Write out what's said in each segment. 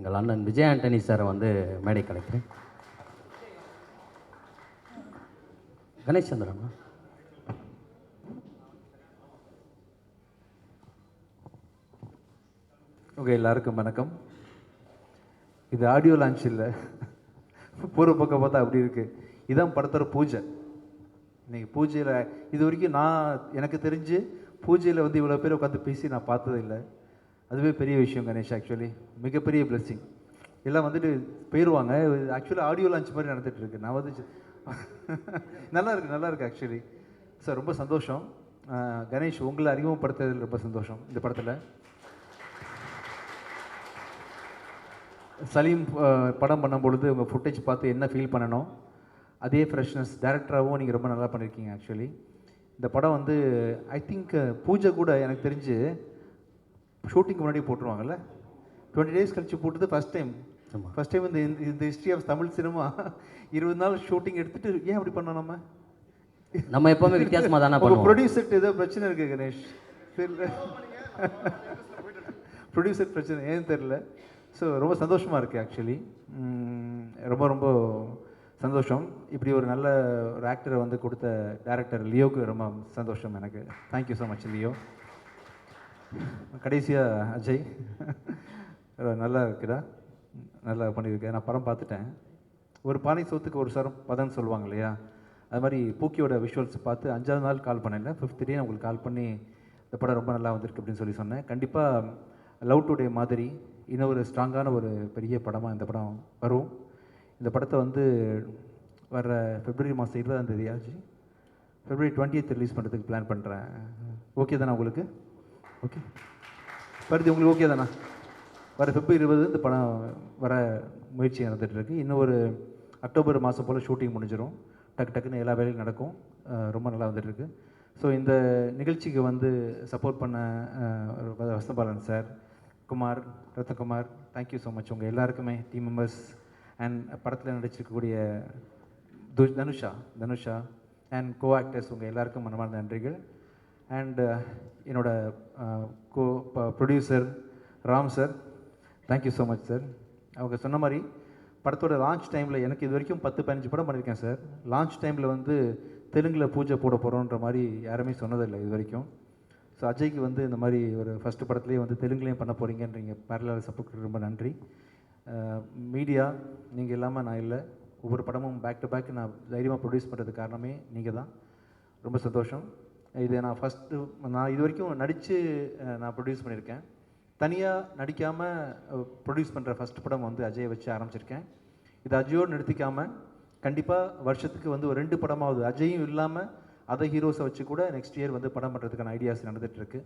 எங்கள் அண்ணன் விஜய் ஆண்டனி சாரை வந்து மேடை கலைக்கிறேன். கணேஷ் சந்திரன். ஓகே, எல்லாருக்கும் வணக்கம். இது ஆடியோ லான்ச் இல்லை, பூர்வ பக்கம் பார்த்தா அப்படி இருக்குது. இதான் படத்தோட பூஜை. இன்றைக்கி பூஜையில் இது வரைக்கும் எனக்கு தெரிஞ்சு பூஜையில் வந்து இவ்வளோ பேர் உட்காந்து பேசி நான் பார்த்ததில்லை. அதுவே பெரிய விஷயம் கணேஷ். ஆக்சுவலி மிகப்பெரிய பிளெஸ்ஸிங். எல்லாம் வந்துட்டு போயிடுவாங்க. ஆக்சுவலி ஆடியோ லான்ச் மாதிரி நடந்துகிட்டு இருக்கு. நான் வந்து நல்லா இருக்கு ஆக்சுவலி. சார் ரொம்ப சந்தோஷம். கணேஷ், உங்களை அறிமுகப்படுத்துறதுல ரொம்ப சந்தோஷம். இந்த படத்தில் சலீம் படம் பண்ணும்பொழுது உங்கள் ஃபுட்டேஜ் பார்த்து என்ன ஃபீல் பண்ணணும், அதே ஃப்ரெஷ்னஸ் டேரக்டராகவும் நீங்கள் ரொம்ப நல்லா பண்ணியிருக்கீங்க. ஆக்சுவலி இந்த படம் வந்து ஐ திங்க் பூஜை கூட எனக்கு தெரிஞ்சு ஷூட்டிங்க்கு முன்னாடி போட்டுருவாங்கல்ல, 20 days கழிச்சு போட்டது ஃபஸ்ட் டைம் இந்த ஹிஸ்ட்ரி ஆஃப் தமிழ் சினிமா. 20 நாள் ஷூட்டிங் எடுத்துகிட்டு ஏன் அப்படி பண்ணோம்? நம்ம எப்போவுமே வித்தியாசமாக தானே பண்ணுவோம். ப்ரொடியூசர்ட்டு ஏதோ பிரச்சனை இருக்குது கணேஷ், தெரியல. ப்ரொடியூசர் பிரச்சனை ஏன்னு தெரில. ஸோ ரொம்ப சந்தோஷமாக இருக்குது ஆக்சுவலி. ரொம்ப ரொம்ப சந்தோஷம். இப்படி ஒரு நல்ல ஒரு ஆக்டரை வந்து கொடுத்த டேரக்டர் லியோவுக்கு ரொம்ப சந்தோஷம் எனக்கு. Thank you so much Leo. கடைசியாக அஜய், நல்லா இருக்குதா? நல்லா பண்ணியிருக்கேன். நான் படம் பார்த்துட்டேன். ஒரு பானை சோத்துக்கு ஒரு சரம் பதம்னு சொல்லுவாங்க இல்லையா, அது மாதிரி பூக்கியோட விஷுவல்ஸ் பார்த்து 5வது நாள் கால் பண்ணேன். 5th day உங்களுக்கு கால் பண்ணி இந்த படம் ரொம்ப நல்லா வந்திருக்கு அப்படின்னு சொல்லி சொன்னேன். கண்டிப்பாக லவ் டுடே மாதிரி இன்னும் ஒரு ஸ்ட்ராங்கான ஒரு பெரிய படமாக இந்த படம் வரும். இந்த படத்தை வந்து வர February மாதம் 20ஆம் தேதி ஆச்சு, February 20th ரிலீஸ் பண்ணுறதுக்கு பிளான் பண்ணுறேன். ஓகே தானே உங்களுக்கு? ஓகே வருது உங்களுக்கு ஓகே தானே? வர February 20 இந்த படம் வர முயற்சி நடந்துகிட்ருக்கு. இன்னும் ஒரு அக்டோபர் மாதம் போல் ஷூட்டிங் முடிஞ்சிடும். டக்குன்னு எல்லா வேலையும் நடக்கும். ரொம்ப நல்லா வந்துட்டுருக்கு. ஸோ இந்த நிகழ்ச்சிக்கு வந்து சப்போர்ட் பண்ண Vasanthabalan sir, Kumar, Ratnakumar, thank you so much. உங்கள் எல்லாருக்குமே டீம் மெம்பர்ஸ் அண்ட் படத்தில் நடிச்சிருக்கக்கூடிய தனுஷா அண்ட் கோ ஆக்டர்ஸ், உங்கள் எல்லாருக்கும் மனமார்ந்த நன்றிகள். அண்ட் என்னோட producer Ram sir, thank you so much sir. அவங்க சொன்ன மாதிரி படத்தோட லான்ச் டைமில் எனக்கு இது வரைக்கும் 10-15 படம் பண்ணியிருக்கேன் சார். லான்ச் டைமில் வந்து தெலுங்கில் பூஜை போட போகிறோன்ற மாதிரி யாருமே சொன்னதில்லை இது வரைக்கும். ஸோ அஜய்க்கு வந்து இந்த மாதிரி ஒரு ஃபஸ்ட்டு படத்துலேயே வந்து தெலுங்குலேயும் பண்ண போகிறீங்கன்றீங்க. பேரலால் சப்போர்ட் ரொம்ப நன்றி. மீடியா நீங்கள் இல்லாமல் நான் இல்லை. ஒவ்வொரு படமும் பேக் டு பேக் நான் தைரியமாக ப்ரொடியூஸ் பண்ணுறதுக்கு காரணமே நீங்கள் தான். ரொம்ப சந்தோஷம். இது நான் இது வரைக்கும் நடித்து நான் ப்ரொடியூஸ் பண்ணியிருக்கேன். தனியாக நடிக்காமல் ப்ரொடியூஸ் பண்ணுற ஃபஸ்ட் படம் வந்து அஜயை வச்சு ஆரம்பிச்சிருக்கேன். இது அஜயோடு நிறுத்திக்காமல் கண்டிப்பாக வருஷத்துக்கு வந்து ஒரு 2 படமாவது அஜயும் இல்லாமல் அதை ஹீரோஸை வச்சு கூட நெக்ஸ்ட் இயர் வந்து படம் பண்ணுறதுக்கான ஐடியாஸ் நடந்துகிட்ருக்கு.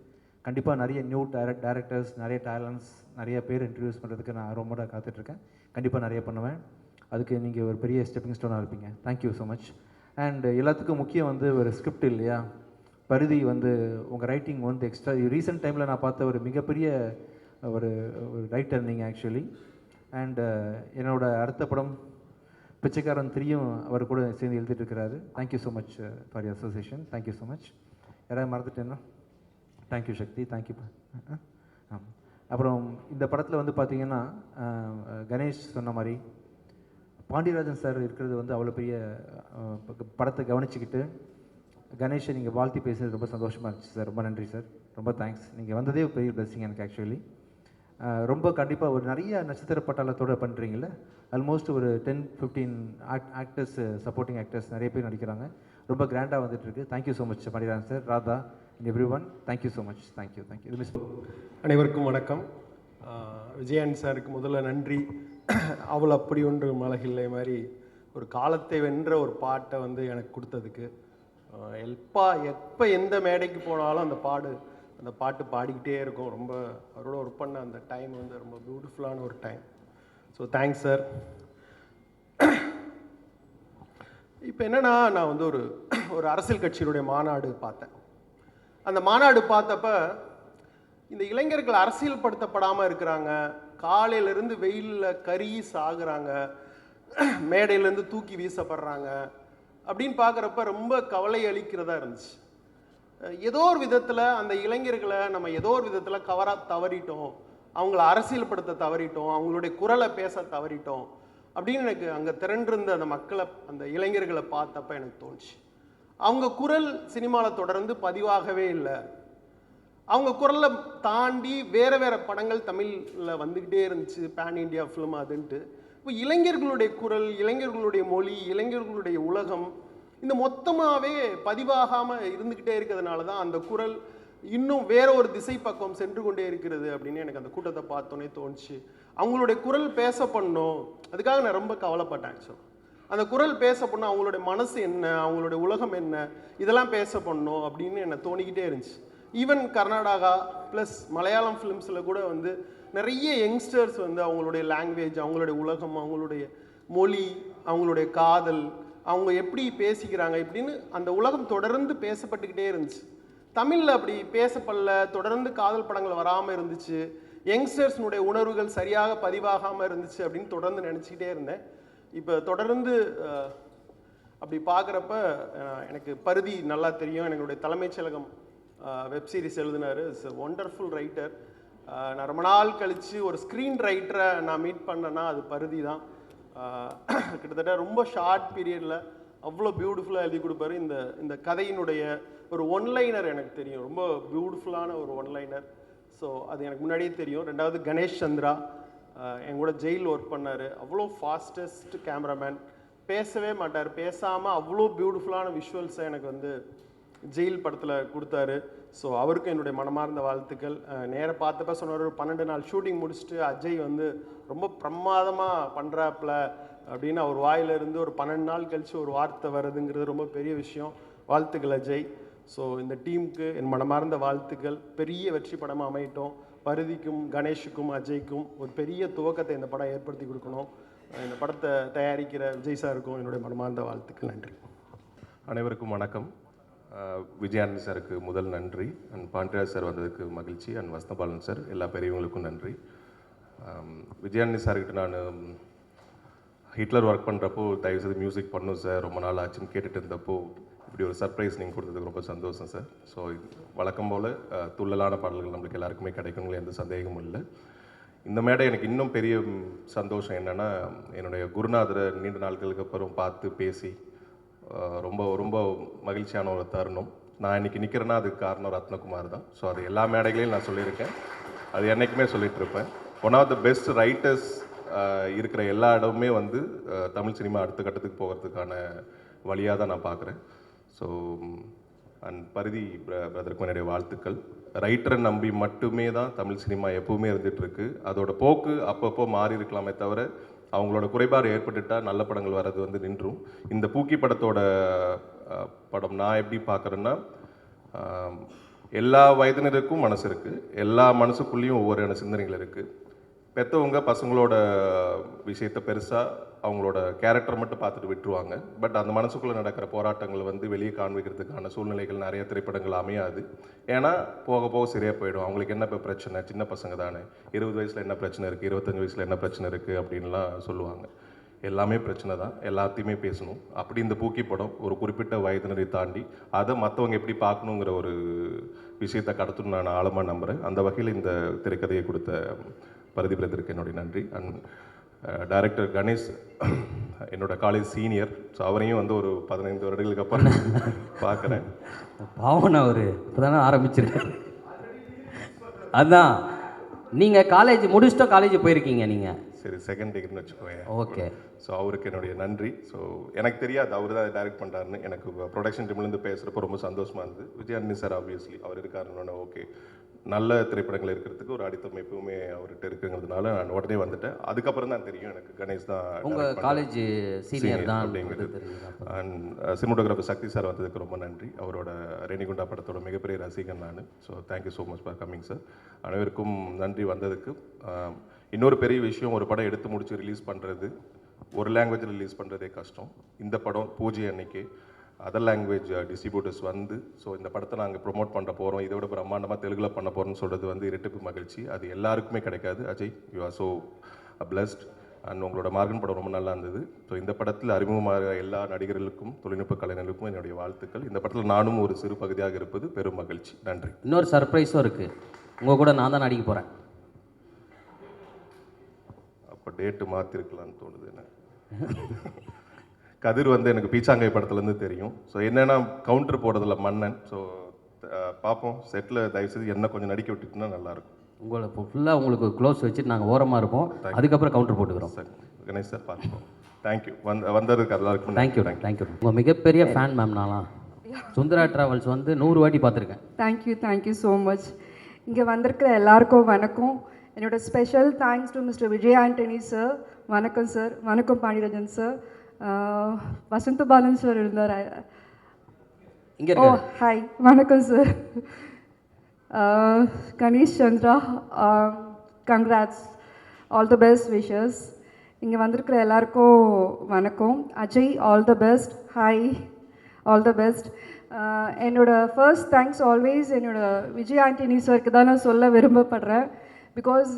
கண்டிப்பாக நிறைய நியூ டேரக்டர்ஸ், நிறைய டேலண்ட்ஸ், நிறைய பேர் இன்ட்ரடியூஸ் பண்ணுறதுக்கு நான் ரொம்ப காத்துட்ருக்கேன். கண்டிப்பாக நிறைய பண்ணுவேன். அதுக்கு நீங்கள் ஒரு பெரிய ஸ்டெப்பிங் ஸ்டோனாக இருப்பீங்க. Thank you so much. அண்ட் எல்லாத்துக்கும் முக்கியம் வந்து ஒரு ஸ்கிரிப்ட் இல்லையா, பரிதி வந்து உங்கள் ரைட்டிங் வந்து எக்ஸ்ட்ரா ரீசெண்ட் டைமில் நான் பார்த்த ஒரு மிகப்பெரிய ஒரு ரைட்டர் நீங்கள் ஆக்சுவலி. அண்ட் என்னோட அடுத்த படம் பிச்சைக்காரன் 3யும் அவர் கூட சேர்ந்து எழுதிட்டு இருக்கிறாரு. Thank you so much for your association. Thank you so much. யாராவது மறந்துட்டேன்னா தேங்க்யூ சக்தி, தேங்க்யூ. அப்புறம் இந்த படத்தில் வந்து பார்த்திங்கன்னா கணேஷ் சொன்ன மாதிரி பாண்டியராஜன் சார் இருக்கிறது வந்து அவ்வளோ பெரிய படத்தை கவனிச்சுக்கிட்டு கணேஷை நீங்கள் வாழ்த்தி பேசுகிறது ரொம்ப சந்தோஷமாக இருந்துச்சு சார். ரொம்ப நன்றி சார், ரொம்ப தேங்க்ஸ். நீங்கள் வந்ததே பெரிய பிளஸிங் எனக்கு ஆக்சுவலி. ரொம்ப கண்டிப்பாக ஒரு நிறைய நட்சத்திர பட்டாளத்தோடு பண்ணுறீங்கள. ஆல்மோஸ்ட் ஒரு 10-15 ஆக்டர்ஸ், சப்போர்ட்டிங் ஆக்டர்ஸ் நிறைய பேர் நடிக்கிறாங்க. ரொம்ப கிராண்டாக வந்துட்டுருக்கு. Thank you so much Pandiarajan sir, Radha and every one. Thank you so much. Thank you. இது மிஸ். அனைவருக்கும் வணக்கம். விஜயன் சாருக்கு முதல்ல நன்றி. அவள் அப்படி ஒன்று மலகில்லை மாதிரி ஒரு காலத்தை வென்ற ஒரு பாட்டை வந்து எனக்கு கொடுத்ததுக்கு. எப்போ எந்த மேடைக்கு போனாலும் அந்த பாட்டு பாடிக்கிட்டே இருக்கும். ரொம்ப அவரோட ஒர்க் பண்ண அந்த டைம் வந்து ரொம்ப பியூட்டிஃபுல்லான ஒரு டைம். So thanks sir. இப்போ என்னென்னா, நான் வந்து ஒரு அரசியல் கட்சியினுடைய மாநாடு பார்த்தேன். அந்த மாநாடு பார்த்தப்ப இந்த இளைஞர்கள் அரசியல் படுத்தப்படாமல் இருக்கிறாங்க. காலையிலேருந்து வெயிலில் கருகி சாகுறாங்க, மேடையிலேருந்து தூக்கி வீசப்படுறாங்க அப்படின்னு பார்க்குறப்ப ரொம்ப கவலை அளிக்கிறதா இருந்துச்சு. ஏதோ ஒரு விதத்தில் அந்த இளைஞர்களை நம்ம ஏதோ ஒரு விதத்தில் தவறிட்டோம் அவங்கள அரசியல்படுத்த தவறிட்டோம், அவங்களுடைய குரலை பேச தவறிட்டோம் அப்படின்னு எனக்கு அங்கே திரண்டிருந்த அந்த மக்களை, அந்த இளைஞர்களை பார்த்தப்ப எனக்கு தோணுச்சு. அவங்க குரல் சினிமாவில் தொடர்ந்து பதிவாகவே இல்லை. அவங்க குரலை தாண்டி வேறு வேறு படங்கள் தமிழில் வந்துக்கிட்டே இருந்துச்சு, பேன் இண்டியா ஃபிலிம் அதுன்ட்டு. இப்போ இளைஞர்களுடைய குரல், இளைஞர்களுடைய மொழி, இளைஞர்களுடைய உலகம் இந்த மொத்தமாகவே பதிவாகாமல் இருந்துக்கிட்டே இருக்கிறதுனால தான் அந்த குரல் இன்னும் வேற ஒரு திசை பக்கம் சென்று கொண்டே இருக்கிறது அப்படின்னு எனக்கு அந்த கூட்டத்தை பார்த்தோன்னே தோணுச்சு. அவங்களுடைய குரல் பேச பண்ணணும், அதுக்காக நான் ரொம்ப கவலைப்பட்டேன். ஆக்சுவலாக அந்த குரல் பேச பண்ணணும், அவங்களுடைய மனசு என்ன, அவங்களுடைய உலகம் என்ன, இதெல்லாம் பேச பண்ணணும் அப்படின்னு என்னை தோணிக்கிட்டே இருந்துச்சு. ஈவன் கர்நாடகா ப்ளஸ் மலையாளம் ஃபிலிம்ஸில் கூட வந்து நிறைய யங்ஸ்டர்ஸ் வந்து அவங்களுடைய லாங்குவேஜ், அவங்களுடைய உலகம், அவங்களுடைய மொழி, அவங்களுடைய காதல், அவங்க எப்படி பேசிக்கிறாங்க இப்படின்னு அந்த உலகம் தொடர்ந்து பேசப்பட்டுக்கிட்டே இருந்துச்சு. தமிழில் அப்படி பேசப்படல, தொடர்ந்து காதல் படங்கள் வராமல் இருந்துச்சு, யங்ஸ்டர்ஸ்னுடைய உணர்வுகள் சரியாக பதிவாகாமல் இருந்துச்சு அப்படின்னு தொடர்ந்து நினச்சிக்கிட்டே இருந்தேன். இப்போ தொடர்ந்து அப்படி பார்க்குறப்ப எனக்கு பருதி நல்லா தெரியும். என்னுடைய தலைமைச் செயலகம் வெப் சீரிஸ் எழுதினார். It's wonderful writer. நான் ரொம்ப நாள் கழித்து ஒரு ஸ்க்ரீன் ரைட்டரை நான் மீட் பண்ணேன்னா அது பருதி தான். கிட்டத்தட்ட ரொம்ப ஷார்ட் பீரியடில் அவ்வளோ பியூட்டிஃபுல்லாக எழுதி கொடுப்பாரு. இந்த கதையினுடைய ஒரு ஒன்லைனர் எனக்கு தெரியும், ரொம்ப பியூட்டிஃபுல்லான ஒரு ஒன்லைனர். ஸோ அது எனக்கு முன்னாடியே தெரியும். ரெண்டாவது கணேஷ் சந்திரா என் கூட ஜெயில் ஒர்க் பண்ணார். அவ்வளோ ஃபாஸ்டஸ்ட் கேமராமேன், பேசவே மாட்டார், பேசாமல் அவ்வளோ பியூட்டிஃபுல்லான விஷுவல்ஸை எனக்கு வந்து ஜெயில் படத்தில் கொடுத்தாரு. ஸோ அவருக்கும் என்னுடைய மனமார்ந்த வாழ்த்துக்கள். நேராக பார்த்தப்ப சொன்னார், ஒரு 12 நாள் ஷூட்டிங் முடிச்சுட்டு அஜய் வந்து ரொம்ப பிரமாதமாக பண்ணுறாப்புல அப்படின்னு அவர் வாயிலிருந்து ஒரு 12 நாள் கழித்து ஒரு வார்த்தை வருதுங்கிறது ரொம்ப பெரிய விஷயம். வாழ்த்துக்கள் அஜய். ஸோ இந்த டீமுக்கு என் மனமார்ந்த வாழ்த்துக்கள். பெரிய வெற்றி படமாக அமையட்டும். பருதிக்கும் கணேஷுக்கும் அஜய்க்கும் ஒரு பெரிய துவக்கத்தை இந்த படம் ஏற்படுத்தி கொடுக்கணும். இந்த படத்தை தயாரிக்கிற விஜய் சாருக்கும் என்னுடைய மனமார்ந்த வாழ்த்துக்கள். நன்றி. அனைவருக்கும் வணக்கம். விஜயானந்தி சாருக்கு முதல் நன்றி, அண்ட் பாண்டியராஜ் சார் வந்ததுக்கு மகிழ்ச்சி, அண்ட் வசந்தபாலன் சார், எல்லா பெரியவங்களுக்கும் நன்றி. விஜயானந்தி சார்கிட்ட நான் ஹிட்லர் ஒர்க் பண்ணுறப்போ தயவுசெய்து மியூசிக் பண்ணும் சார், ரொம்ப நாள் ஆச்சுன்னு கேட்டுட்டு இருந்தப்போ இப்படி ஒரு சர்ப்ரைஸ் நீங்கள் கொடுத்ததுக்கு ரொம்ப சந்தோஷம் சார். ஸோ வழக்கம் போல் துள்ளலான பாடல்கள் நம்மளுக்கு எல்லாருக்குமே கிடைக்குங்களே, எந்த சந்தேகமும் இல்லை. இந்த மேடை எனக்கு இன்னும் பெரிய சந்தோஷம் என்னென்னா, என்னுடைய குருநாதரை நீண்ட நாட்களுக்கு அப்புறம் பார்த்து பேசி ரொம்ப ரொம்ப மகிழ்ச்சியான ஒரு தருணம். நான் இன்றைக்கி நிற்கிறேன்னா அதுக்கு காரணம் ரத்னகுமார் தான். ஸோ அது எல்லா மேடைகளையும் நான் சொல்லியிருக்கேன், அது என்றைக்குமே சொல்லிகிட்ருப்பேன். One of the best writers இருக்கிற எல்லா இடமுமே வந்து தமிழ் சினிமா அடுத்த கட்டத்துக்கு போகிறதுக்கான வழியாக தான் நான் பார்க்குறேன். ஸோ அண்ட் பரிதி பிரதருக்கும் என்னுடைய வாழ்த்துக்கள். ரைட்டரை நம்பி மட்டுமே தான் தமிழ் சினிமா எப்பவுமே இருந்துகிட்ருக்கு. அதோட போக்கு அப்பப்போ மாறி இருக்கலாமே தவிர அவங்களோட குறைபாடு ஏற்பட்டுட்டால் நல்ல படங்கள் வர்றது வந்து நின்றும். இந்த பூக்கி படத்தோட படம் நான் எப்படி பார்க்குறேன்னா, எல்லா வயதினருக்கும் மனசு இருக்குது, எல்லா மனசுக்குள்ளேயும் ஒவ்வொரு சிந்தனைகள் இருக்குது. பெற்றவங்க பசங்களோட விஷயத்தை பெருசாக அவங்களோட கேரக்டரை மட்டும் பார்த்துட்டு விட்டுருவாங்க. பட் அந்த மனசுக்குள்ளே நடக்கிற போராட்டங்களை வந்து வெளியே காண்பிக்கிறதுக்கான சூழ்நிலைகள் நிறைய திரைப்படங்கள் அமையாது. ஏன்னா போக போக சரியாக போயிடும். அவங்களுக்கு என்ன இப்போ பிரச்சனை, சின்ன பசங்க தானே, 20 வயசில் என்ன பிரச்சனை இருக்குது, 25 வயசில் என்ன பிரச்சனை இருக்குது அப்படின்லாம் சொல்லுவாங்க. எல்லாமே பிரச்சனை தான், எல்லாத்தையுமே பேசணும். அப்படி இந்த பூக்கி படம் ஒரு குறிப்பிட்ட வயதினரை தாண்டி அதை மற்றவங்க எப்படி பார்க்கணுங்கிற ஒரு விஷயத்தை கடத்தணும்னு நான் ஆழமாக நம்புகிறேன். அந்த வகையில் இந்த திரைக்கதையை கொடுத்த பரதி பிரதருக்கு என்னுடைய நன்றி. அண்ட் டைரக்டர் கணேஷ் என்னோட காலேஜ் சீனியர். ஸோ அவரையும் வந்து ஒரு 15 வருடங்களுக்கு அப்புறம் பார்க்குறேன். பாவனா அவர் இப்போ தானே ஆரம்பிச்சிருக்காரு. அதுதான் நீங்கள் காலேஜ் முடிச்சுட்டோ காலேஜ் போயிருக்கீங்க நீங்கள்? சரி, செகண்ட் டிகிரின்னு வச்சுக்கோங்க. ஓகே. ஸோ அவருக்கு என்னுடைய நன்றி. ஸோ எனக்கு தெரியாது அவர் தான் டைரக்ட் பண்ணுறாருன்னு. எனக்கு ப்ரொடக்ஷன் டீம்லேருந்து பேசுகிறப்போ ரொம்ப சந்தோஷமாக இருந்தது. விஜயானந்தி சார் ஆப்வியஸ்லி அவர் இருக்காருன்னு ஓகே, நல்ல திரைப்படங்கள் இருக்கிறதுக்கு ஒரு அடித்தம் எப்பவுமே அவர்கிட்ட இருக்குங்கிறதுனால நான் உடனே வந்துட்டேன். அதுக்கப்புறம் தான் தெரியும் எனக்கு கணேஷ் தான் உங்கள் காலேஜ் சீனியர் தான் அப்படிங்கிறது. அண்ட் சினிமோட்டோகிராஃபர் சக்தி சார் வந்ததுக்கு ரொம்ப நன்றி. அவரோட ரேணிகுண்டா படத்தோட மிகப்பெரிய ரசிகன் நான். So thank you so much for coming sir. அனைவருக்கும் நன்றி வந்ததுக்கு. இன்னொரு பெரிய விஷயம், ஒரு படம் எடுத்து முடிச்சு ரிலீஸ் பண்ணுறது, ஒரு லாங்குவேஜில் ரிலீஸ் பண்ணுறதே கஷ்டம். இந்த படம் பூஜை அன்னைக்கு அதர் லாங்குவேஜ் டிஸ்ட்ரிபியூட்டர்ஸ் வந்து ஸோ இந்த படத்தை நாங்கள் ப்ரொமோட் பண்ண போகிறோம், இதை விட பிரம்மாண்டமாக தெலுங்கில் பண்ண போகிறோம்னு சொல்கிறது வந்து இரட்டிப்பு மகிழ்ச்சி. அது எல்லாருக்குமே கிடைக்காது. Ajay, you are so blessed. And உங்களோட மார்கன் படம் ரொம்ப நல்லா இருந்தது. ஸோ இந்த படத்தில் அறிமுகமாக எல்லா நடிகர்களுக்கும் தொழில்நுட்ப கலைஞர்களுக்கும் என்னுடைய வாழ்த்துக்கள். இந்த படத்தில் நானும் ஒரு சிறு பகுதியாக இருப்பது பெரும் மகிழ்ச்சி. நன்றி. இன்னொரு சர்ப்ரைஸும் இருக்குது, உங்கள் கூட நான் தான் நடிக்க போகிறேன். அப்போ டேட்டு மாற்றிருக்கலான்னு தோணுது எனக்கு. கதிர் வந்து எனக்கு பீச்சாங்கை படத்துலேருந்து தெரியும். ஸோ என்னென்னா கவுண்டர் போடுறதில்ல மன்னன். ஸோ பார்ப்போம், செட்டில் தயவுசெய்து என்ன கொஞ்சம் நடிக்க விட்டுட்டுனா நல்லாயிருக்கும். உங்களை இப்போ ஃபுல்லாக உங்களுக்கு க்ளோஸ் வச்சுட்டு நாங்கள் ஓரமாக இருப்போம், அதுக்கப்புறம் கவுண்டர் போட்டுக்கிறோம். சார் கணேஷ் சார் பார்த்துப்போம். தேங்க்யூ வந்ததுக்கு எல்லாருக்கும் தேங்க்யூ. உங்கள் மிகப்பெரிய ஃபேன் மேம் நான்லாம். சுந்தரா ட்ராவல்ஸ் வந்து 100 வாட்டி பார்த்துருக்கேன். Thank you so much. இங்கே வந்திருக்கிற எல்லாருக்கும் வணக்கம். என்னோட special thanks to mister Vijay Antony sir. வணக்கம் சார். வணக்கம் பாண்டியராஜன் சார். வசந்த பாலன் சார் இருந்தார். இங்கே ஓ ஹாய், வணக்கம் sir. Ganesh Chandra, congrats, all the best wishes. இங்கே வந்திருக்கிற எல்லாருக்கும் வணக்கம். Ajay, all the best. Hi, all the best. என்னோட ஃபர்ஸ்ட் தேங்க்ஸ் ஆல்வேஸ் என்னோட விஜய் ஆண்டனி சாருக்கு தான் நான் சொல்ல விரும்பப்படுறேன். Because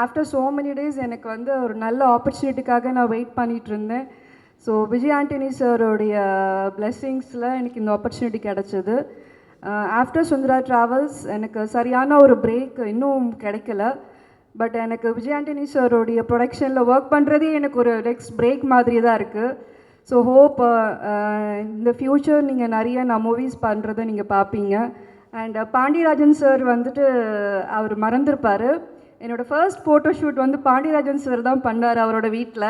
after so many days எனக்கு வந்து ஒரு நல்ல ஆப்பர்ச்சுனிட்டிக்காக நான் வெயிட் பண்ணிகிட்டு இருந்தேன். ஸோ விஜய் ஆண்டனி சாரோடைய பிளெஸ்ஸிங்ஸில் எனக்கு இந்த ஆப்பர்ச்சுனிட்டி கிடச்சிது. ஆஃப்டர் சுந்தரா ட்ராவல்ஸ் எனக்கு சரியான ஒரு பிரேக் இன்னும் கிடைக்கல. பட் எனக்கு விஜய் ஆண்டனி சாரோடைய ப்ரொடக்ஷனில் ஒர்க் பண்ணுறதே எனக்கு ஒரு நெக்ஸ்ட் பிரேக் மாதிரி தான் இருக்குது. ஸோ ஹோப் இந்த ஃப்யூச்சர் நீங்கள் நிறைய நான் மூவிஸ் பண்ணுறதை நீங்கள் பார்ப்பீங்க. அண்ட் பாண்டியராஜன் சார் வந்துட்டு அவர் மறந்துருப்பார். என்னோடய ஃபர்ஸ்ட் ஃபோட்டோ ஷூட் வந்து பாண்டியராஜன் சார் தான் பண்ணார் அவரோட வீட்டில்.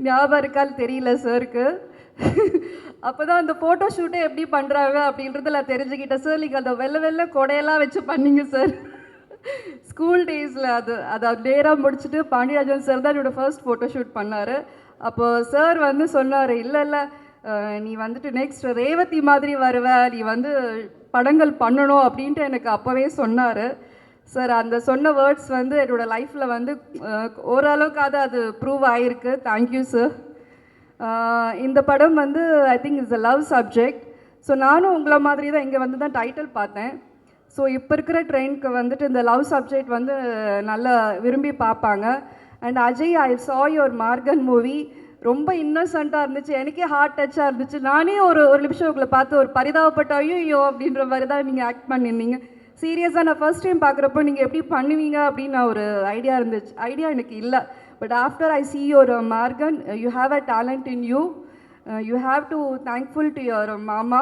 ஞாபகம் இருக்கால் தெரியல சாருக்கு. அப்போ தான் அந்த ஃபோட்டோ ஷூட்டை எப்படி பண்ணுறாங்க அப்படின்றத நான் தெரிஞ்சுக்கிட்டேன். சார் நீங்கள் அந்த வெள்ளை கொடையெல்லாம் வச்சு பண்ணீங்க சார் ஸ்கூல் டேஸில். அதை நேராக முடிச்சுட்டு பாண்டியராஜன் சார் தான் என்னோடய ஃபர்ஸ்ட் ஃபோட்டோ ஷூட் பண்ணார். அப்போது சார் வந்து சொன்னார், இல்லை நீ வந்துட்டு நெக்ஸ்ட் ரேவதி மாதிரி வருவ, நீ வந்து படங்கள் பண்ணணும் அப்படின்ட்டு எனக்கு அப்போவே சொன்னார் சார். அந்த சொன்ன வேர்ட்ஸ் வந்து என்னோடய லைஃப்பில் வந்து ஓரளவுக்காவது அது ப்ரூவ் ஆகிருக்கு. Thank you sir. இந்த படம் வந்து I think it's a love subject. So நானும் உங்களை மாதிரி தான் இங்கே வந்து தான் டைட்டில் பார்த்தேன். ஸோ இப்போ இருக்கிற ட்ரெயினுக்கு வந்துட்டு இந்த லவ் சப்ஜெக்ட் வந்து நல்லா விரும்பி பார்ப்பாங்க. And Ajay, I saw your Morgan movie. ரொம்ப இன்னசென்ட்டாக இருந்துச்சு, எனக்கே ஹார்ட் டச்சாக இருந்துச்சு. நானே ஒரு நிமிஷம் உங்களை பார்த்து ஒரு பரிதாபப்பட்ட ஐயோ அப்படின்ற மாதிரி தான் நீங்கள் ஆக்ட் பண்ணியிருந்தீங்க. சீரியஸாக நான் ஃபர்ஸ்ட் டைம் பார்க்குறப்போ நீங்கள் எப்படி பண்ணுவீங்க அப்படின்னு நான் ஒரு ஐடியா எனக்கு இல்லை. But after I see your Morgan, you have a talent in you. You have to thankful to your மாமா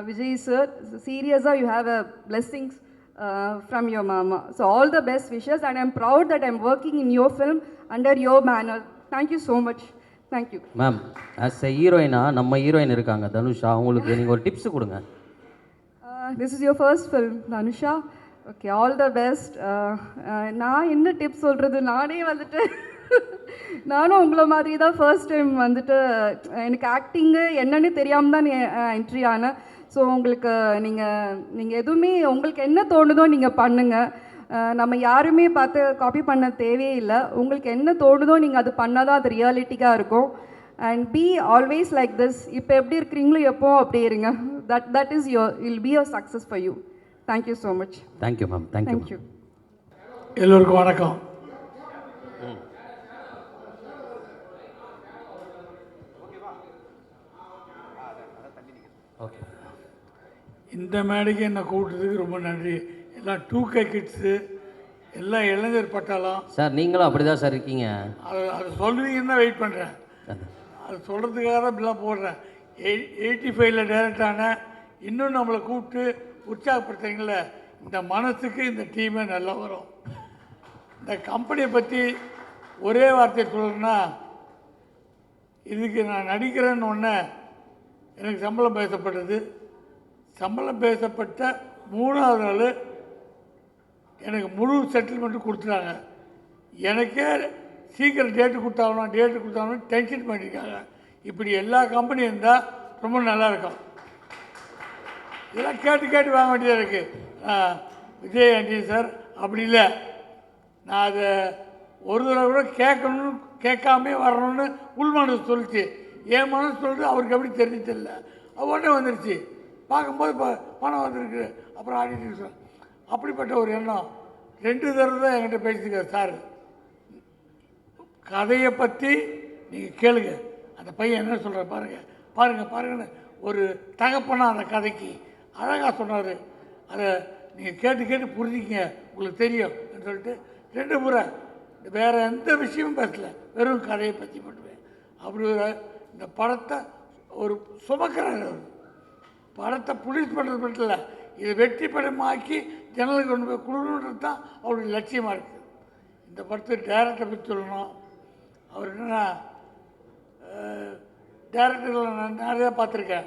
Vijay sir. Seriously, you have a blessings from your mama. So all the best wishes, and I'm proud that I'm working in your film under your banner. Thank you so much. Thank you. Ma'am, as a ஹீரோயினா நம்ம heroine இருக்காங்க தனுஷா, அவங்களுக்கு நீங்கள் ஒரு tips கொடுங்க. This is your first film, Dhanusha. Okay, all the best. நான் என்ன tips சொல்கிறது, நானே வந்துட்டு நானும் உங்களை மாதிரி தான் ஃபர்ஸ்ட் டைம் வந்துட்டு எனக்கு ஆக்டிங்கு என்னன்னு தெரியாமல் தான் என்ட்ரி ஆனேன். ஸோ உங்களுக்கு நீங்கள் எதுவுமே உங்களுக்கு என்ன தோணுதோ நீங்கள் பண்ணுங்கள். நம்ம யாருமே பார்த்து காப்பி பண்ண தேவையே இல்லை. உங்களுக்கு என்ன தோணுதோ நீங்கள் அது பண்ணால் தான் அது ரியாலிட்டிக்காக இருக்கும். And be always like this. இப்போ எப்படி இருக்கிறீங்களோ எப்போ அப்படி இருங்க. That is will be your success for you. Thank you so much. Thank you ma'am. Thank you. எல்லோருக்கும் வணக்கம். இந்த மேடைக்கு என்னை கூப்பிட்டதுக்கு ரொம்ப நன்றி. எல்லாம் 2K கிட்ஸு, எல்லாம் இளைஞர் பட்டாளம் சார். நீங்களும் அப்படி தான் சார் இருக்கீங்க. அது சொல்லுவீங்கன்னு தான் வெயிட் பண்ணுறேன். அது சொல்கிறதுக்காக தான் இப்படிலாம் போடுறேன். 85ல் டைரக்ட் ஆனேன். இன்னும் நம்மளை கூப்பிட்டு உற்சாகப்படுத்துறீங்கள, இந்த மனசுக்கு இந்த டீமே நல்லா வரும். இந்த கம்பெனியை பற்றி ஒரே வார்த்தை சொல்லணும்னா, இதுக்கு நான் நடிக்கிறேன்னு ஒன்று எனக்கு சம்பளம் பேசப்பட்டது. சம்பளம் பேசப்பட்ட 3வது நாள் எனக்கு முழு செட்டில்மெண்ட்டு கொடுத்துட்டாங்க. எனக்கே சீக்கிரம் டேட்டு கொடுத்தாங்கன்னு டென்ஷன் பண்ணியிருக்காங்க. இப்படி எல்லா கம்பெனியும் இருந்தால் ரொம்ப நல்லாயிருக்கும். இதெல்லாம் கேட்டு வாங்க வேண்டியதாக இருக்குது. விஜய் ஆண்டி சார் அப்படி இல்லை, நான் அதை ஒரு தடவை கூட கேட்காமே வரணும்னு உள் மனசு சொல்லிச்சு. என் மனசு சொல்லிட்டு அவருக்கு எப்படி தெரிஞ்சிச்சில்ல. உடனே வந்துருச்சு. பார்க்கும்போது பணம் வந்துருக்கு. அப்புறம் ஆடிட்டு சார் அப்படிப்பட்ட ஒரு எண்ணம் 2 தடவை தான் என்கிட்ட பேசியிருக்காரு சார். கதையை பற்றி நீங்கள் கேளுங்க, அந்த பையன் என்ன சொல்கிற பாருங்கன்னு ஒரு தகப்பனா அந்த கதைக்கு அழகாக சொன்னார். அதை நீங்கள் கேட்டு புரிஞ்சிக்கிங்க, உங்களுக்கு தெரியும் சொல்லிட்டு 2 முறை வேறு எந்த விஷயமும் பேசல, வெறும் கதையை பற்றி மட்டுமே. அப்படி இந்த படத்தை ஒரு சுமக்கிறார் அவர். படத்தை புலிஸ் பண்ணுறது மட்டும் இல்லை, இதை வெற்றி படமாக்கி ஜனங்களுக்கு கொண்டு போய் கொடுக்கணுன்றது தான் அவருடைய லட்சியமாக இருக்குது. இந்த படத்தை டைரக்டரை பற்றி சொல்லணும். அவர் என்னென்னா, டைரக்டரில் நான் நிறையா பார்த்துருக்கேன்.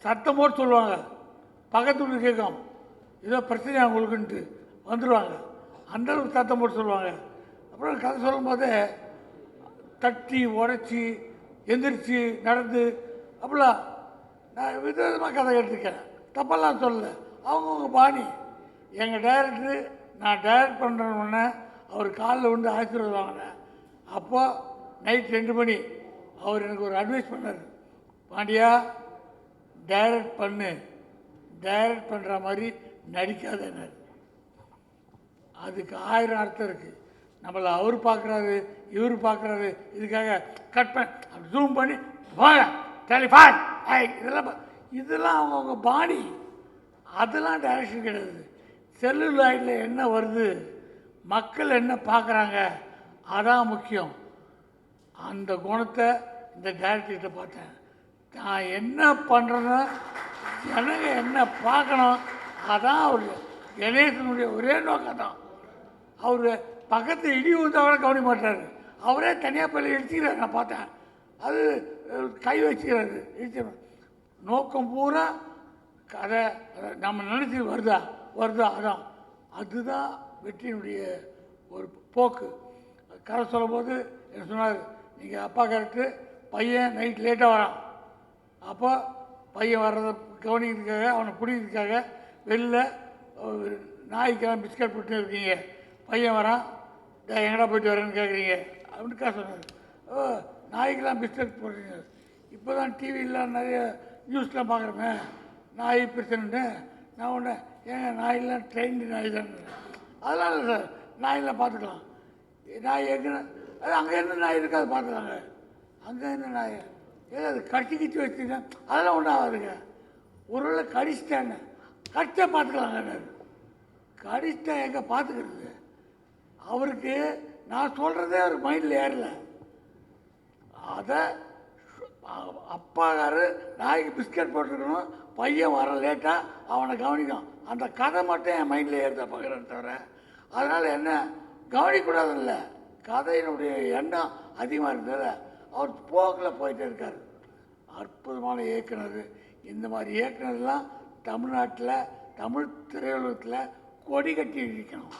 சத்தம் போட்டு சொல்லுவாங்க, பக்கத்து வீடு கேட்கும், ஏதோ பிரச்சனை அவங்களுக்குன்ட்டு வந்துடுவாங்க. அந்தளவுக்கு சத்தம் போட்டு சொல்லுவாங்க. அப்புறம் கதை சொல்லும்போது தட்டி உடச்சி எந்திரிச்சு நடந்து அப்படிலாம் நான் விதவிதமாக கதை கேட்டிருக்கேன். தப்பெல்லாம் சொல்லலை, அவங்கவுங்க பாணி. எங்கள் டைரக்டரு நான் டைரக்ட் பண்ணுறோன்னே அவர் காலில் வந்து ஆசீர்வாதம் வாங்கினேன். அப்போ நைட் 2 மணி அவர் எனக்கு ஒரு அட்வைஸ் பண்ணார், பாண்டியா டைரக்ட் பண்ணு, டைரக்ட் பண்ணுற மாதிரி நடிக்காதேன்னு. அதுக்கு 1000 அர்த்தம் இருக்குது. நம்மளை அவர் பார்க்குறாரு, இவர் பார்க்குறாரு, இதுக்காக கட் பண்ணி ஜூம் பண்ணி டெலிஃபான் இதெல்லாம் அவங்கவுங்க பாணி. அதெல்லாம் டைரக்ஷன் கிடையாது. செல்லுலாய்டில் என்ன வருது, மக்கள் என்ன பார்க்குறாங்க, அதான் முக்கியம். அந்த குணத்தை இந்த டைரக்டர்கிட்ட பார்த்தேன். நான் என்ன பண்ணுறேன்னா ஜனங்க என்ன பார்க்கணும், அதான் அவர் கணேசனுடைய ஒரே நோக்கம் தான். அவர் பக்கத்து இடி வந்தால் கவனிக்க மாட்டார், அவரே தனியாக போய் இடிச்சுக்கிறார். நான் பார்த்தேன், அது கை வச்சுக்கிறாரு, இடிச்சு. நோக்கம் பூரா கதை நம்ம நினச்சி வருதா அதான் அதுதான் வெற்றியினுடைய ஒரு போக்கு. கதை சொல்லும்போது என்ன சொன்னார், நீங்கள் அப்பா கரெக்டு, பையன் நைட் லேட்டாக வரான். அப்போ பையன் வர்றதை கவனிக்கிறதுக்காக, அவனை பிடிக்கிறதுக்காக வெளில நாய்க்கெல்லாம் பிஸ்கட் போட்டு இருக்கீங்க, பையன் வரான், எங்கடா போயிட்டு வரேன்னு கேட்குறீங்க அப்படின்னுக்கா சொன்னார். ஓ, நாய்க்கெல்லாம் பிஸ்கட் போடுறீங்க. இப்போ தான் டிவியில் நிறைய நியூஸ்லாம் பார்க்குறோமே நாய் பிரச்சனைன்னு. நான் ஒன்று ஏங்க நாயெல்லாம் ட்ரெயின்டு நாய் தான். அதெல்லாம் இல்லை சார், நாயெல்லாம் பார்த்துக்கலாம். நாய் எங்கே, அது அங்கே என்ன நாய் இருக்காது பார்த்துக்கலாங்க. அங்கே என்ன நாய் ஏதோ அது கடிச்சு வச்சுருக்கேன், அதெல்லாம் ஒன்றும் ஆகாதுங்க. ஒருவேளை கடிச்சிட்டேன்னு கடிச்சா பார்த்துக்கலாங்க. கடிச்சிட்டா எங்கே பார்த்துக்கிறது? அவருக்கு நான் சொல்கிறதே அவர் மைண்டில் ஏறல. அதை அப்பாக்காரு நாய்க்கு பிஸ்கட் போட்டுருக்கணும், பையன் வர லேட்டாக அவனை கவனிக்கும், அந்த கதை மட்டும் என் மைண்டில் ஏறுத பார்க்குறேன்னு தவிர அதனால் என்ன கவனிக்கூடாதுல்ல. கதையினுடைய எண்ணம் அதிகமாக இருந்தது. அவர் போக்கில் போயிட்டே இருக்கார். அற்புதமான இயக்குனர். இந்த மாதிரி இயக்குனர்லாம் தமிழ்நாட்டில் தமிழ் திரையுலகத்தில் கொடி கட்டி இருக்கணும்.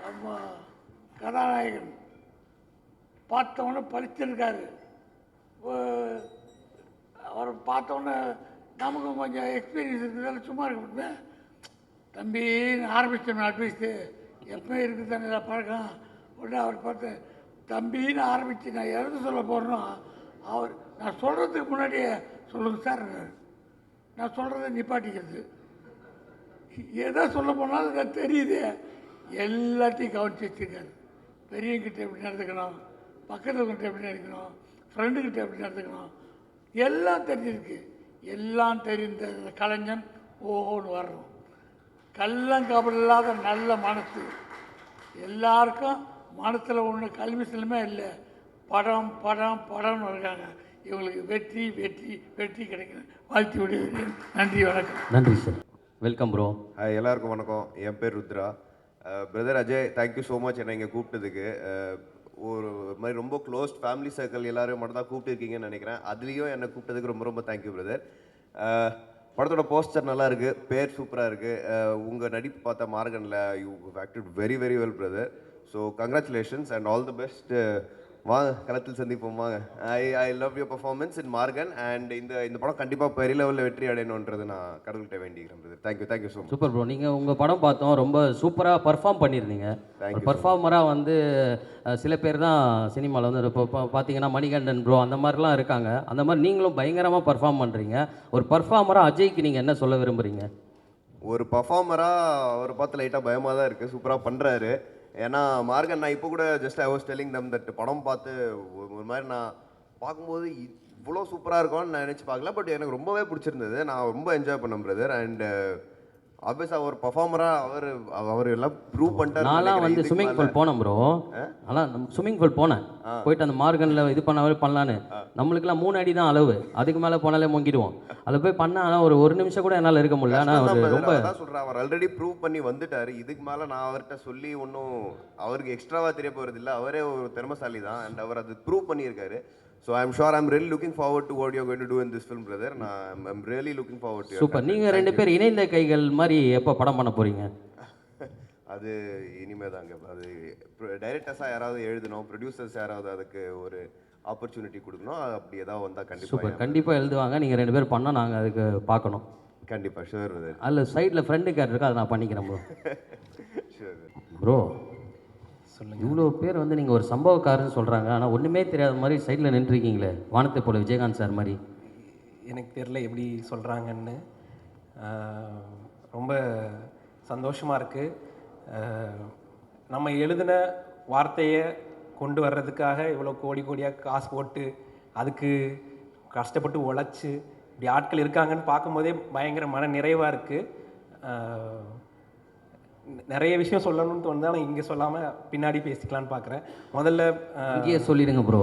ஆமாம், கதாநாயகன் பார்த்தவொன்னே பழிச்சிருக்காரு. அவரை பார்த்தோன்னே நமக்கும் கொஞ்சம் எக்ஸ்பீரியன்ஸ் இருக்கிறதால சும்மா இருக்க முடியுமே. தம்பின்னு ஆரம்பிச்சோம் அட்வைஸு, எப்போ இருக்குது தானே பழக்கம். உடனே அவர் பார்த்து தம்பின்னு ஆரம்பித்து நான் எது சொல்ல போகிறேனோ அவர் நான் சொல்கிறதுக்கு முன்னாடியே சொல்லுங்கள் சார், நான் சொல்கிறத நிப்பாட்டிக்கிறது. எதை சொல்ல போனாலும் எனக்கு தெரியுது. எல்லாத்தையும் கவனித்து வச்சுருக்காரு. பெரியங்கிட்ட எப்படி நடந்துக்கணும், பக்கத்தில் கிட்ட எப்படி நடக்கணும், ஃப்ரெண்டுக்கிட்ட எப்படி நடந்துக்கணும், எல்லாம் தெரிஞ்சிருக்கு. எல்லாம் தெரிந்த கலைஞன் ஓஹோன்னு வரணும். கள்ளங்கபடம் இல்லாத நல்ல மனசு. எல்லாருக்கும் மனசில் ஒன்று கல்விசலமே இல்லை. படம் படம் படம்னு இருக்காங்க. இவங்களுக்கு வெற்றி வெற்றி வெற்றி கிடைக்கணும். வாழ்த்து விடுகிறேன். நன்றி, வணக்கம். நன்றி சார். Welcome bro. ஹாய், எல்லாருக்கும் வணக்கம். என் பேர் Rudra. Brother Ajay, thank you so much என்னை இங்கே கூப்பிட்டதுக்கு. ஒரு மாதிரி ரொம்ப க்ளோஸ் ஃபேமிலி சர்க்கிள் எல்லாரும் மட்டும் தான் கூப்பிட்டுருக்கீங்கன்னு நினைக்கிறேன். அதுலேயும் என்னை கூப்பிட்டதுக்கு ரொம்ப ரொம்ப தேங்க்யூ பிரதர். படத்தோட போஸ்டர் நல்லா இருக்குது, பேர் சூப்பராக இருக்குது. உங்கள் நடிப்பு பார்த்தா மார்கனில் you acted very very well brother. So congratulations and all the best. வாங்க, களத்தில் சந்திப்போம் வாங்க. I love your performance in Maargan. And இந்த படம் கண்டிப்பாக பெரிய லெவலில் வெற்றி அடையணுன்றது நான் கடவுள்கிட்ட வேண்டிக்கிறேன் brother. Thank you so much. Super bro. நீங்கள் உங்கள் படம் பார்த்தோம், ரொம்ப சூப்பராக பர்ஃபார்ம் பண்ணியிருந்தீங்க. பர்ஃபார்மராக வந்து சில பேர் தான் சினிமாவில் வந்து இப்போ பார்த்தீங்கன்னா மணிகண்டன் ப்ரோ அந்த மாதிரிலாம் இருக்காங்க. அந்த மாதிரி நீங்களும் பயங்கரமாக பர்ஃபார்ம் பண்ணுறீங்க. ஒரு பர்ஃபார்மராக அஜய்க்கு நீங்கள் என்ன சொல்ல விரும்புகிறீங்க? ஒரு பர்ஃபார்மராக அவர் பார்த்து லைட்டாக பயமாக தான் இருக்குது. சூப்பராக பண்ணுறாரு. ஏன்னா மார்கன், நான் இப்போ கூட just I was telling them that படம் பார்த்து ஒரு மாதிரி நான் பார்க்கும்போது இவ்வளோ சூப்பராக இருக்கும்னு நான் நினச்சி பார்க்கல. பட் எனக்கு ரொம்பவே பிடிச்சிருந்தது. நான் ரொம்ப என்ஜாய் பண்ணேன் பிரதர். அண்ட் ஆப்வியஸாக ஒரு பர்ஃபார்மராக அவர் எல்லாம் ப்ரூவ் பண்ணிட்டாரு. நான்லாம் வந்து ஸ்விம்மிங் பூல் போனேன் ப்ரோ. அதெல்லாம் ஸ்விம்மிங் பூல் போனேன், போயிட்டு அந்த மார்கனில் இது பண்ணலான்னு. நம்மளுக்குலாம் 3 அடி தான் அளவு, அதுக்கு மேலே போனாலே முங்கிடுவோம். அதில் போய் பண்ண ஆனால் ஒரு நிமிஷம் கூட என்னால் இருக்க முடியல. ஆனால் அவர் ரொம்ப சொல்கிறேன், அவர் ஆல்ரெடி ப்ரூவ் பண்ணி வந்துட்டார். இதுக்கு மேலே நான் அவர்கிட்ட சொல்லி ஒன்றும் அவருக்கு எக்ஸ்ட்ராவாக தெரிய போகிறது இல்லை. அவரே ஒரு திறமைசாலி தான் அண்ட் அவர் அது ப்ரூவ் பண்ணியிருக்காரு. So I'm sure I'm really looking forward to what you going to do in this film brother. நான் I'm really looking forward to. Super. நீங்கள் 2 பேர் இணைந்த கைகள் மாதிரி எப்போ படம் பண்ண போகிறீங்க? அது இனிமே தாங்க. அது டைரக்டர்ஸாக யாராவது எழுதணும், ப்ரொடியூசர்ஸ் யாராவது அதுக்கு ஒரு ஆப்பர்ச்சுனிட்டி கொடுக்கணும். அப்படி ஏதாவது வந்தால் கண்டிப்பாக சூப்பர். கண்டிப்பாக எழுதுவாங்க. நீங்கள் 2 பேர் பண்ணால் நாங்கள் அதுக்கு பார்க்கணும். கண்டிப்பாக ஷுவர் பிரதர். அதில் சைடில் ஃப்ரெண்டு கேட் இருக்கு, அதை நான் பண்ணிக்கிறேன் ப்ரோ. ஷுவர் ப்ரோ சொல்லுங்கள். இவ்வளோ பேர் வந்து நீங்கள் ஒரு சம்பவக்காரன்னு சொல்கிறாங்க, ஆனால் ஒன்றுமே தெரியாத மாதிரி சைடில் நின்றுருக்கீங்களே, வானத்தை போல விஜயகாந்த் சார் மாதிரி. எனக்கு தெரில எப்படி சொல்கிறாங்கன்னு. ரொம்ப சந்தோஷமாக இருக்குது. நம்ம எழுதின வார்த்தையை கொண்டு வர்றதுக்காக இவ்வளோ கோடியாக காசு போட்டு அதுக்கு கஷ்டப்பட்டு உழைச்சி இப்படி ஆட்கள் இருக்காங்கன்னு பார்க்கும்போதே பயங்கர மன நிறைவாக இருக்குது. நிறைய விஷயம் சொல்லணும்னு தோணுது, ஆனால் இங்கே சொல்லாமல் பின்னாடி பேசிக்கலான்னு பார்க்குறேன். முதல்ல இங்கேயே சொல்லிடுங்க ப்ரோ,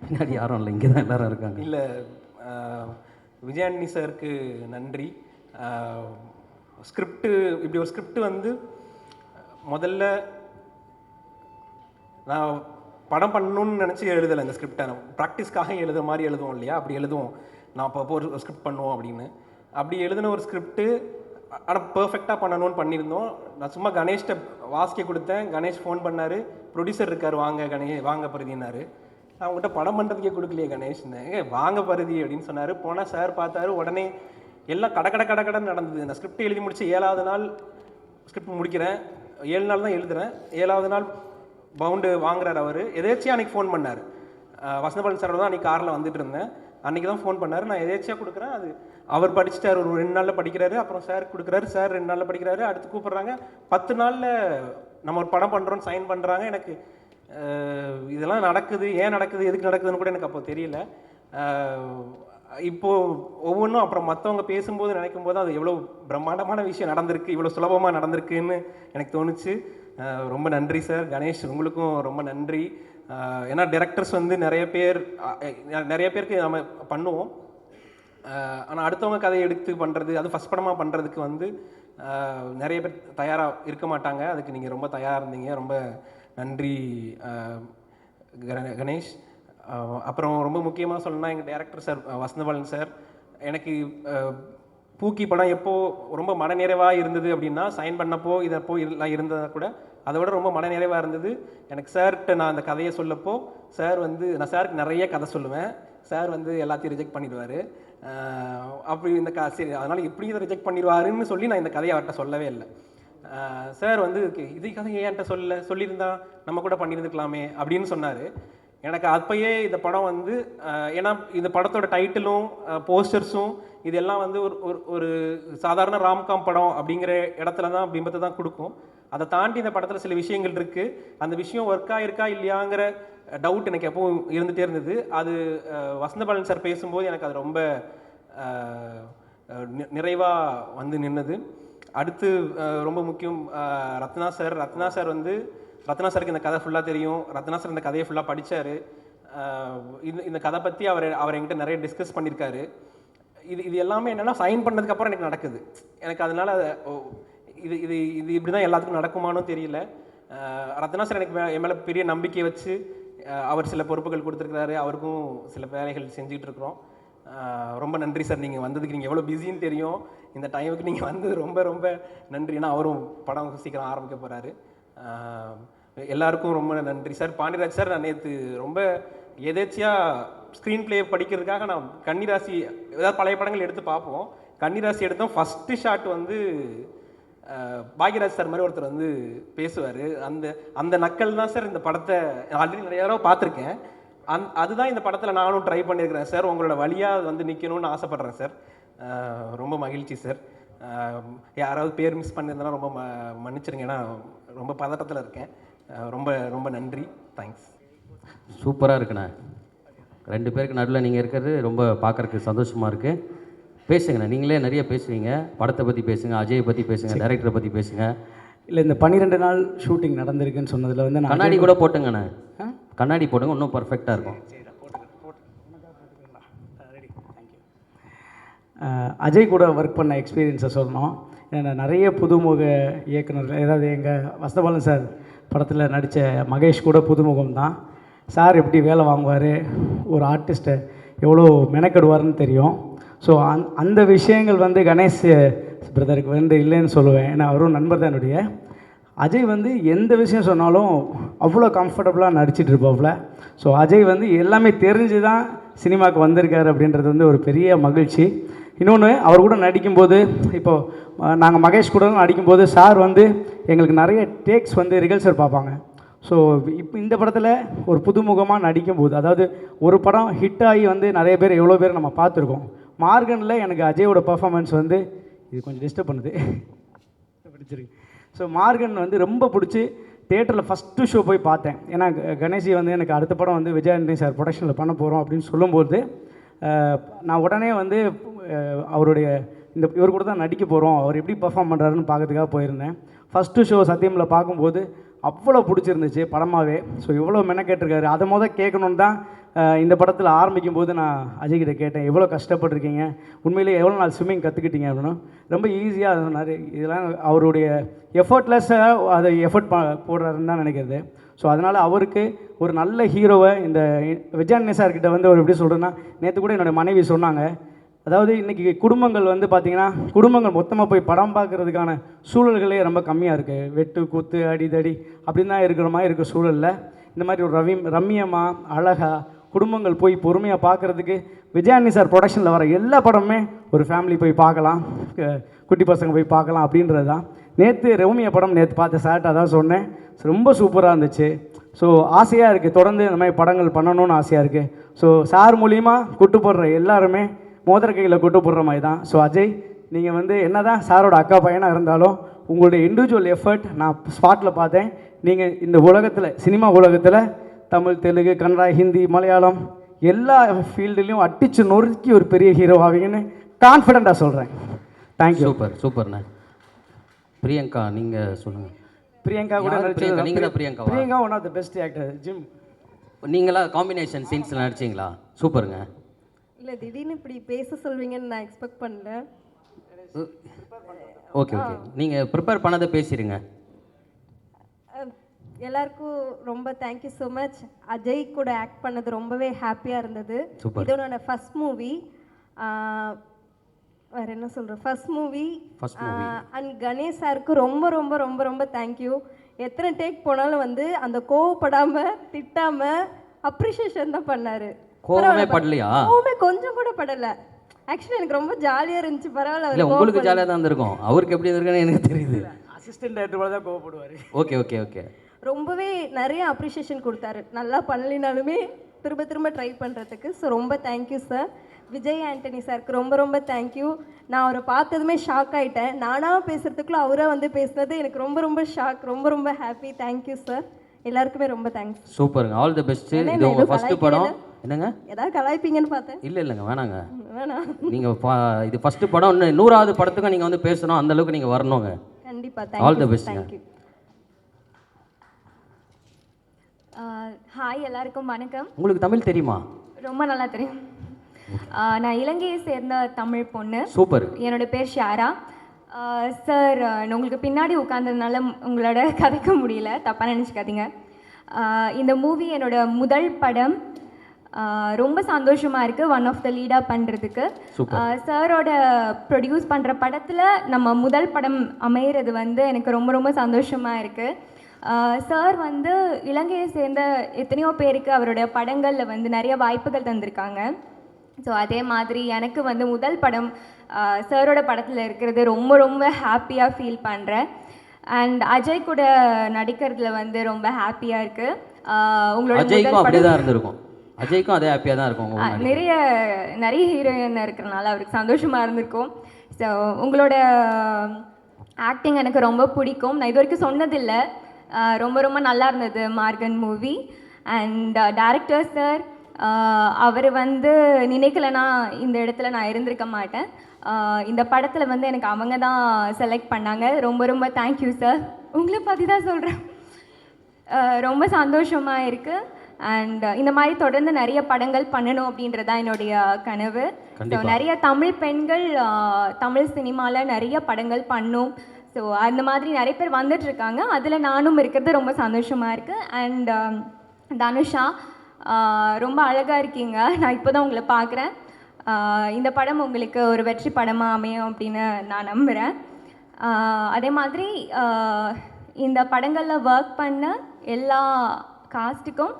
பின்னாடி யாரும் இல்லை, இங்கே தான் எல்லாரும் இருக்காங்க. இல்லை, விஜயானி சாருக்கு நன்றி. ஸ்கிரிப்டு, இப்படி ஒரு ஸ்கிரிப்ட் வந்து முதல்ல நான் படம் பண்ணணும்னு நினச்சி எழுதலை. இந்த ஸ்கிரிப்டை நான் ப்ராக்டிஸ்க்காக எழுதுகிற மாதிரி எழுதுவோம் இல்லையா, அப்படி எழுதுவோம். நான் அப்போ ஒரு ஸ்கிரிப்ட் பண்ணுவோம் அப்படின்னு. அப்படி எழுதின ஒரு ஸ்கிரிப்டு ஆனால் பர்ஃபெக்டாக பண்ணணும்னு பண்ணியிருந்தோம். நான் சும்மா கணேஷ்கிட்ட வாசிக்க கொடுத்தேன். கணேஷ் ஃபோன் பண்ணார், ப்ரொடியூசர் இருக்கார், வாங்க பருதினார். அவங்ககிட்ட படம் பண்ணுறதுக்கே கொடுக்கலையே கணேஷ்னு, வாங்க பருதி அப்படின்னு சொன்னார். போனால் சார் பார்த்தாரு, உடனே எல்லாம் கடை நடந்தது. நான் ஸ்கிரிப்ட் எழுதி முடிச்சு 7வது நாள் ஸ்கிரிப்ட் முடிக்கிறேன். 7 நாள் தான் எழுதுகிறேன். 7வது நாள் பவுண்டு வாங்குறாரு அவர். எதேச்சியாக அன்றைக்கி ஃபோன் பண்ணார். வசந்தபாலன் சார் தான் அன்றைக்கி காரில் வந்துட்டு இருந்தேன். அன்றைக்கி தான் ஃபோன் பண்ணார். நான் எதேச்சியாக கொடுக்குறேன். அது அவர் படிச்சுட்டார், ஒரு 2 நாளில் படிக்கிறாரு. அப்புறம் சார் கொடுக்குறாரு, சார் 2 நாளில் படிக்கிறாரு. அடுத்து கூப்பிட்றாங்க, 10 நாளில் நம்ம ஒரு படம் பண்ணுறோன்னு சைன் பண்ணுறாங்க. எனக்கு இதெல்லாம் நடக்குது, ஏன் நடக்குது, எதுக்கு நடக்குதுன்னு கூட எனக்கு அப்போ தெரியல. இப்போது ஒவ்வொன்றும் அப்புறம் மற்றவங்க பேசும்போது நினைக்கும் போது அது எவ்வளோ பிரம்மாண்டமான விஷயம் நடந்திருக்கு, இவ்வளோ சுலபமாக நடந்திருக்குன்னு எனக்கு தோணுச்சு. ரொம்ப நன்றி சார். கணேஷ் உங்களுக்கும் ரொம்ப நன்றி. ஏன்னா டைரக்டர்ஸ் வந்து நிறைய பேருக்கு நம்ம பண்ணுவோம். ஆனால் அடுத்தவங்க கதையை எடுத்து பண்ணுறது, அது ஃபஸ்ட் படமாக பண்ணுறதுக்கு வந்து நிறைய பேர் தயாராக இருக்க மாட்டாங்க. அதுக்கு நீங்கள் ரொம்ப தயாராக இருந்தீங்க. ரொம்ப நன்றி கணேஷ். அப்புறம் ரொம்ப முக்கியமாக சொல்லணும்னா எங்கள் டைரக்டர் சார் வசந்தபாலன் சார். எனக்கு பூக்கி படம் எப்போது ரொம்ப மனநிறைவாக இருந்தது அப்படின்னா, சைன் பண்ணப்போ இதப்போ இதெல்லாம் இருந்ததாக கூட அதை விட ரொம்ப மனநிறைவாக இருந்தது எனக்கு சார்கிட்ட நான் அந்த கதையை சொல்லப்போ. சார் வந்து, நான் சாருக்கு நிறைய கதை சொல்லுவேன், சார் வந்து எல்லாத்தையும் ரிஜெக்ட் பண்ணிடுவார். அப்படி இந்த சரி அதனால் எப்படி இதை ரிஜெக்ட் பண்ணிடுவாருன்னு சொல்லி நான் இந்த கதையை அவர்கிட்ட சொல்லவே இல்லை. சார் வந்து இது கதையை என்கிட்ட சொல்லியிருந்தா நம்ம கூட பண்ணியிருந்துக்கலாமே அப்படின்னு சொன்னார். எனக்கு அப்பயே இந்த படம் வந்து ஏன்னா இந்த படத்தோட டைட்டிலும் போஸ்டர்ஸும் இதெல்லாம் வந்து ஒரு சாதாரண ராம்காம் படம் அப்படிங்கிற இடத்துல தான் பிம்பத்தை தான் கொடுக்கும். அதை தாண்டி இந்த படத்தில் சில விஷயங்கள் இருக்குது. அந்த விஷயம் ஒர்க் ஆகிருக்கா இல்லையாங்கிற டவுட் எனக்கு எப்பவும் இருந்துகிட்டே இருந்தது. அது வசந்தபாலன் சார் பேசும்போது எனக்கு அது ரொம்ப நிறைவாக வந்து நின்னது. அடுத்து ரொம்ப முக்கியம் ரத்னா சார் வந்து, ரத்னா சாருக்கு இந்த கதை ஃபுல்லாக தெரியும். ரத்னா சார் இந்த கதையை ஃபுல்லாக படித்தார். இந்த கதை பற்றி அவர் என்கிட்ட நிறைய டிஸ்கஸ் பண்ணியிருக்காரு. இது எல்லாமே என்னென்னா சைன் பண்ணதுக்கப்புறம் எனக்கு நடக்குது. எனக்கு அதனால் இது இது இது இப்படி தான் எல்லாத்துக்கும் நடக்குமானும் தெரியல. ரத்னா சார் எனக்கு என் மேலே பெரிய நம்பிக்கை வச்சு அவர் சில பொறுப்புகள் கொடுத்துருக்கிறாரு. அவருக்கும் சில வேலைகள் செஞ்சுக்கிட்டு இருக்கிறோம். ரொம்ப நன்றி சார். நீங்கள் வந்ததுக்கு, நீங்கள் எவ்வளோ பிஸின்னு தெரியும், இந்த டைமுக்கு நீங்கள் வந்தது ரொம்ப ரொம்ப நன்றி. ஏன்னா அவரும் படம் சீக்கிரம் ஆரம்பிக்க போகிறாரு. எல்லாருக்கும் ரொம்ப நன்றி சார். பாண்டியராஜ் சார், நான் நேற்று ரொம்ப எதேச்சியாக ஸ்க்ரீன் பிளே படிக்கிறதுக்காக நான் கன்னிராசி ஏதாவது பழைய படங்கள் எடுத்து பார்ப்போம். கன்னிராசி எடுத்தோம். ஃபஸ்ட்டு ஷாட் வந்து பாக்யராஜ் சார் மாதிரி ஒருத்தர் வந்து பேசுவார். அந்த நக்கல் தான் சார் இந்த படத்தை ஆல்ரெடி நிறைய தடவை பார்த்துருக்கேன். அதுதான் இந்த படத்தில் நானும் ட்ரை பண்ணியிருக்கிறேன் சார். உங்களோட வழியாக வந்து நிற்கணும்னு ஆசைப்பட்றேன் சார். ரொம்ப மகிழ்ச்சி சார். யாராவது பேர் மிஸ் பண்ணியிருந்தேன்னா ரொம்ப மன்னிச்சிருங்க. ஏன்னா ரொம்ப பதட்டத்தில் இருக்கேன். ரொம்ப ரொம்ப நன்றி. தேங்க்ஸ். சூப்பராக இருக்குண்ணே. 2 பேருக்கு நடுவில் நீங்கள் இருக்கிறது ரொம்ப பார்க்குறதுக்கு சந்தோஷமாக இருக்குது. பேசுங்கண்ணே, நீங்களே நிறைய பேசுவீங்க. படத்தை பற்றி பேசுங்க, அஜயை பற்றி பேசுங்க, டைரக்டரை பற்றி பேசுங்க. இல்லை, இந்த 12 நாள் ஷூட்டிங் நடந்திருக்குன்னு சொன்னதில் வந்து நான் கண்ணாடி கூட போட்டுங்கண்ணே, கண்ணாடி போடுங்க, இன்னும் பர்ஃபெக்டாக இருக்கும். அஜய் கூட ஒர்க் பண்ண எக்ஸ்பீரியன்ஸை சொல்லணும். ஏன்னா நிறைய புதுமுக இயக்குனர்கள், ஏதாவது எங்கள் வசந்தபாலன் சார் படத்தில் நடித்த மகேஷ் கூட புதுமுகம் தான். சார் எப்படி வேலை வாங்குவார், ஒரு ஆர்டிஸ்ட்டை எவ்வளோ மெனக்கெடுவார்னு தெரியும். ஸோ அந்த விஷயங்கள் வந்து கணேஷ் பிரதருக்கு வந்து இல்லைன்னு சொல்லுவேன். ஏன்னா அவரும் நண்பர் தான் என்னுடைய. அஜய் வந்து எந்த விஷயம் சொன்னாலும் அவ்வளோ கம்ஃபர்டபுளாக நடிச்சிட்டு இருப்பாப்புல. ஸோ அஜய் வந்து எல்லாமே தெரிஞ்சு தான் சினிமாவுக்கு வந்திருக்காரு அப்படின்றது வந்து ஒரு பெரிய மகிழ்ச்சி. இன்னொன்று, அவர் கூட நடிக்கும்போது, இப்போது நாங்கள் மகேஷ் கூட நடிக்கும்போது சார் வந்து எங்களுக்கு நிறைய டேக்ஸ் வந்து ரிகல்சர் பார்ப்பாங்க. ஸோ இப்போ இந்த படத்தில் ஒரு புதுமுகமாக நடிக்கும்போது, அதாவது ஒரு படம் ஹிட் ஆகி வந்து நிறைய பேர் எவ்வளோ பேர் நம்ம பார்த்துருக்கோம். மார்கனில் எனக்கு அஜயோட பர்ஃபார்மன்ஸ் வந்து இது கொஞ்சம் டிஸ்டர்ப் பண்ணுது பிடிச்சிருக்கு. ஸோ மார்கன் வந்து ரொம்ப பிடிச்சி தியேட்டரில் ஃபஸ்ட்டு ஷோ போய் பார்த்தேன். ஏன்னா கணேஷி வந்து எனக்கு அடுத்த படம் வந்து விஜய் ஆண்டனி சார் ப்ரொடக்ஷனில் பண்ண போகிறோம் அப்படின்னு சொல்லும்போது நான் உடனே வந்து அவருடைய இவர் கூட தான் நடிக்க போகிறோம், அவர் எப்படி பர்ஃபார்ம் பண்ணுறாருன்னு பார்க்கறதுக்காக போயிருந்தேன். ஃபஸ்ட்டு ஷோ சத்தியமில் பார்க்கும்போது அவ்வளோ பிடிச்சிருந்துச்சு படமாகவே. ஸோ இவ்வளோ மெனக்கேட்டிருக்காரு. அதை கேட்கணுன்னு தான் இந்த படத்தில் ஆரம்பிக்கும் போது நான் அஜய்கிட்ட கேட்டேன், எவ்வளோ கஷ்டப்பட்டிருக்கீங்க, உண்மையிலே எவ்வளோ நாள் ஸ்விம்மிங் கற்றுக்கிட்டீங்க அப்படின்னு. ரொம்ப ஈஸியாக அது சொன்னார். இதெல்லாம் அவருடைய எஃபர்ட்லெஸ்ஸாக அதை எஃபர்ட் போடுறாருன்னு தான் நினைக்கிறது. ஸோ அதனால் அவருக்கு ஒரு நல்ல ஹீரோவை இந்த விஜய் ஆண்டனி சார்கிட்ட வந்து அவர் எப்படி சொல்கிறேன்னா, நேற்று கூட என்னோடய மனைவி சொன்னாங்க, அதாவது இன்றைக்கி குடும்பங்கள் வந்து பார்த்திங்கன்னா, குடும்பங்கள் மொத்தமாக போய் படம் பார்க்குறதுக்கான சூழல்களே ரொம்ப கம்மியாக இருக்குது. வெட்டு குத்து அடிதடி அப்படின்னு தான் இருக்கிற மாதிரி இருக்க சூழலில் இந்த மாதிரி ஒரு ரம்மியமாக அழகாக குடும்பங்கள் போய் பொறுமையாக பார்க்குறதுக்கு விஜய் ஆண்டனி சார் ப்ரொடக்ஷனில் வர எல்லா படமுமே ஒரு ஃபேமிலி போய் பார்க்கலாம், குட்டி பசங்க போய் பார்க்கலாம் அப்படின்றது தான். நேற்று ரவுமியா படம் நேற்று பார்த்த சார்ட்டாக தான் சொன்னேன். ரொம்ப சூப்பராக இருந்துச்சு. ஸோ ஆசையாக இருக்குது, தொடர்ந்து இந்த மாதிரி படங்கள் பண்ணணும்னு ஆசையாக இருக்குது. ஸோ சார் மூலியமாக கூட்டு போடுற எல்லாருமே மோதிர கையில் கூட்டு போடுற மாதிரி தான். ஸோ அஜய், நீங்கள் வந்து என்ன தான் சாரோட அக்கா பையனாக இருந்தாலும் உங்களுடைய இண்டிவிஜுவல் எஃபர்ட் நான் ஸ்பாட்டில் பார்த்தேன். நீங்கள் இந்த உலகத்தில், சினிமா உலகத்தில் தமிழ், தெலுங்கு, கன்னடா, ஹிந்தி, மலையாளம் எல்லா ஃபீல்டுலேயும் அடித்து நொறுக்கி ஒரு பெரிய ஹீரோ ஆவீங்கன்னு கான்ஃபிடெண்ட்டாக சொல்கிறேன். தேங்க்யூ. சூப்பர்ண்ணே. பிரியங்கா, நீங்கள் சொல்லுங்கள். பிரியங்கா கூட நடிச்சது நீங்கள் தான். Priyanka one of the best actor. Jim, நீங்களா காம்பினேஷன் சீன்ஸில் நடிச்சிங்களா? சூப்பருங்க. இல்லை, திடீர்னு இப்படி பேச சொல்வீங்கன்னு நான் எக்ஸ்பெக்ட் பண்ணல. ஓகே, நீங்கள் ப்ரிப்பேர் பண்ணதை பேசிடுங்க. எல்லாருக்கும் ரொம்ப தேங்க்யூ ஸோ மச். அஜய் கூட ஆக்ட் பண்ணது ரொம்பவே ஹாப்பியாக இருந்தது. இதோட ஃபர்ஸ்ட் மூவி, வேறு என்ன சொல்கிறேன், ஃபர்ஸ்ட் மூவி. அண்ட் கணேஷ் சாருக்கு ரொம்ப ரொம்ப ரொம்ப ரொம்ப தேங்க்யூ. எத்தனை டேக் போனாலும் வந்து அந்த கோவப்படாமல் திட்டாமல் அப்ரிஷியேஷன் தான் பண்ணார். கோவமே படலையா? கோவமே கொஞ்சம் கூட படலை. ஆக்சுவலி எனக்கு ரொம்ப ஜாலியாக இருந்துச்சு. பரவாயில்ல, இல்லை உங்களுக்கு ஜாலியாக தான் இருந்திருக்கும், அவருக்கு எப்படி இருந்திருக்குன்னு எனக்கு தெரியுது. அசிஸ்டன்ட் டைரக்டர் தான் கோவப்படுவார். ஓகே. ரொம்பவே நிறைய அப்ரிஷியேஷன் கொடுத்தாரு. நல்லா பண்ணலினாலுமே திரும்ப திரும்ப ட்ரை பண்ணுறதுக்கு. ஸோ ரொம்ப தேங்க்யூ சார். விஜய் ஆண்டனி சாருக்கு ரொம்ப ரொம்ப தேங்க்யூ. நான் அவரை பார்த்ததுமே ஷாக் ஆகிட்டேன். நானாக பேசுகிறதுக்குள்ளே அவரை வந்து பேசுனது எனக்கு ரொம்ப ரொம்ப ஷாக். ரொம்ப ரொம்ப ஹாப்பி. Thank you sir. எல்லாருக்குமே ரொம்ப தேங்க்ஸ். சூப்பருங்க. All the best. இது உங்கள் ஃபர்ஸ்ட் படம். என்னங்க ஏதாவது கலாய்ப்பீங்கன்னு பார்த்தேன். இல்லைங்க, வேணாங்க. வேணாம். நீங்கள் இது ஃபர்ஸ்ட் படம், இன்னும் 100வது படத்துக்கு நீங்கள் வந்து பேசணும், அந்த அளவுக்கு நீங்கள் வரணுங்க. கண்டிப்பாக. All the best. Thank you. Hi, எல்லாருக்கும் வணக்கம். உங்களுக்கு தமிழ் தெரியுமா? ரொம்ப நல்லா தெரியும். நான் இலங்கையை சேர்ந்த தமிழ் பொண்ணு. சூப்பர். என்னோட பேர் ஷாரா. சார், உங்களுக்கு பின்னாடி உட்காந்ததுனால உங்களோட கதைக்க முடியல, தப்பாக நினச்சிக்காதீங்க. இந்த மூவி என்னோட முதல் படம். ரொம்ப சந்தோஷமாக இருக்குது ஒன் ஆஃப் த லீடாக பண்ணுறதுக்கு. சாரோட ப்ரொடியூஸ் பண்ணுற படத்தில் நம்ம முதல் படம் அமையிறது வந்து எனக்கு ரொம்ப ரொம்ப சந்தோஷமாக இருக்குது. சார் வந்து இலங்கையை சேர்ந்த எத்தனையோ பேருக்கு அவருடைய படங்களில் வந்து நிறைய வாய்ப்புகள் தந்திருக்காங்க. ஸோ அதே மாதிரி எனக்கு வந்து முதல் படம் சாரோட படத்தில் இருக்கிறது ரொம்ப ரொம்ப ஹாப்பியாக ஃபீல் பண்ணுறேன். அண்ட் அஜய் கூட நடிக்கிறதுல வந்து ரொம்ப ஹாப்பியாக இருக்குது. உங்களோட அஜய்க்கும் அதே ஹாப்பியாக தான் இருக்கும். நிறைய ஹீரோயின் இருக்கிறனால அவருக்கு சந்தோஷமாக இருந்திருக்கும். ஸோ உங்களோட ஆக்டிங் எனக்கு ரொம்ப பிடிக்கும். நான் இது வரைக்கும் சொன்னதில்லை. ரொம்ப ரொம்ப நல்லா இருந்தது Maargan movie. And director sir, அவர் வந்து நினைக்கலைன்னா இந்த இடத்துல நான் இருந்திருக்க மாட்டேன். இந்த படத்தில் வந்து எனக்கு அவங்க தான் செலக்ட் பண்ணாங்க. ரொம்ப ரொம்ப தேங்க்யூ சார். உங்களை பற்றி தான் சொல்கிறேன். ரொம்ப சந்தோஷமாக இருக்குது. அண்ட் இந்த மாதிரி தொடர்ந்து நிறைய படங்கள் பண்ணணும் அப்படின்றது தான் என்னுடைய கனவு. ஸோ நிறைய தமிழ் பெண்கள் தமிழ் சினிமாவில் நிறைய படங்கள் பண்ணும். ஸோ அந்த மாதிரி நிறைய பேர் வந்துட்டுருக்காங்க. அதில் நானும் இருக்கிறது ரொம்ப சந்தோஷமாக இருக்குது. அண்ட் தனுஷா ரொம்ப அழகாக இருக்கீங்க. நான் இப்போ தான் உங்களை பார்க்குறேன். இந்த படம் உங்களுக்கு ஒரு வெற்றி படமாக அமையும் அப்படின்னு நான் நம்புகிறேன். அதே மாதிரி இந்த படங்களில் ஒர்க் பண்ண எல்லா காஸ்ட்டுக்கும்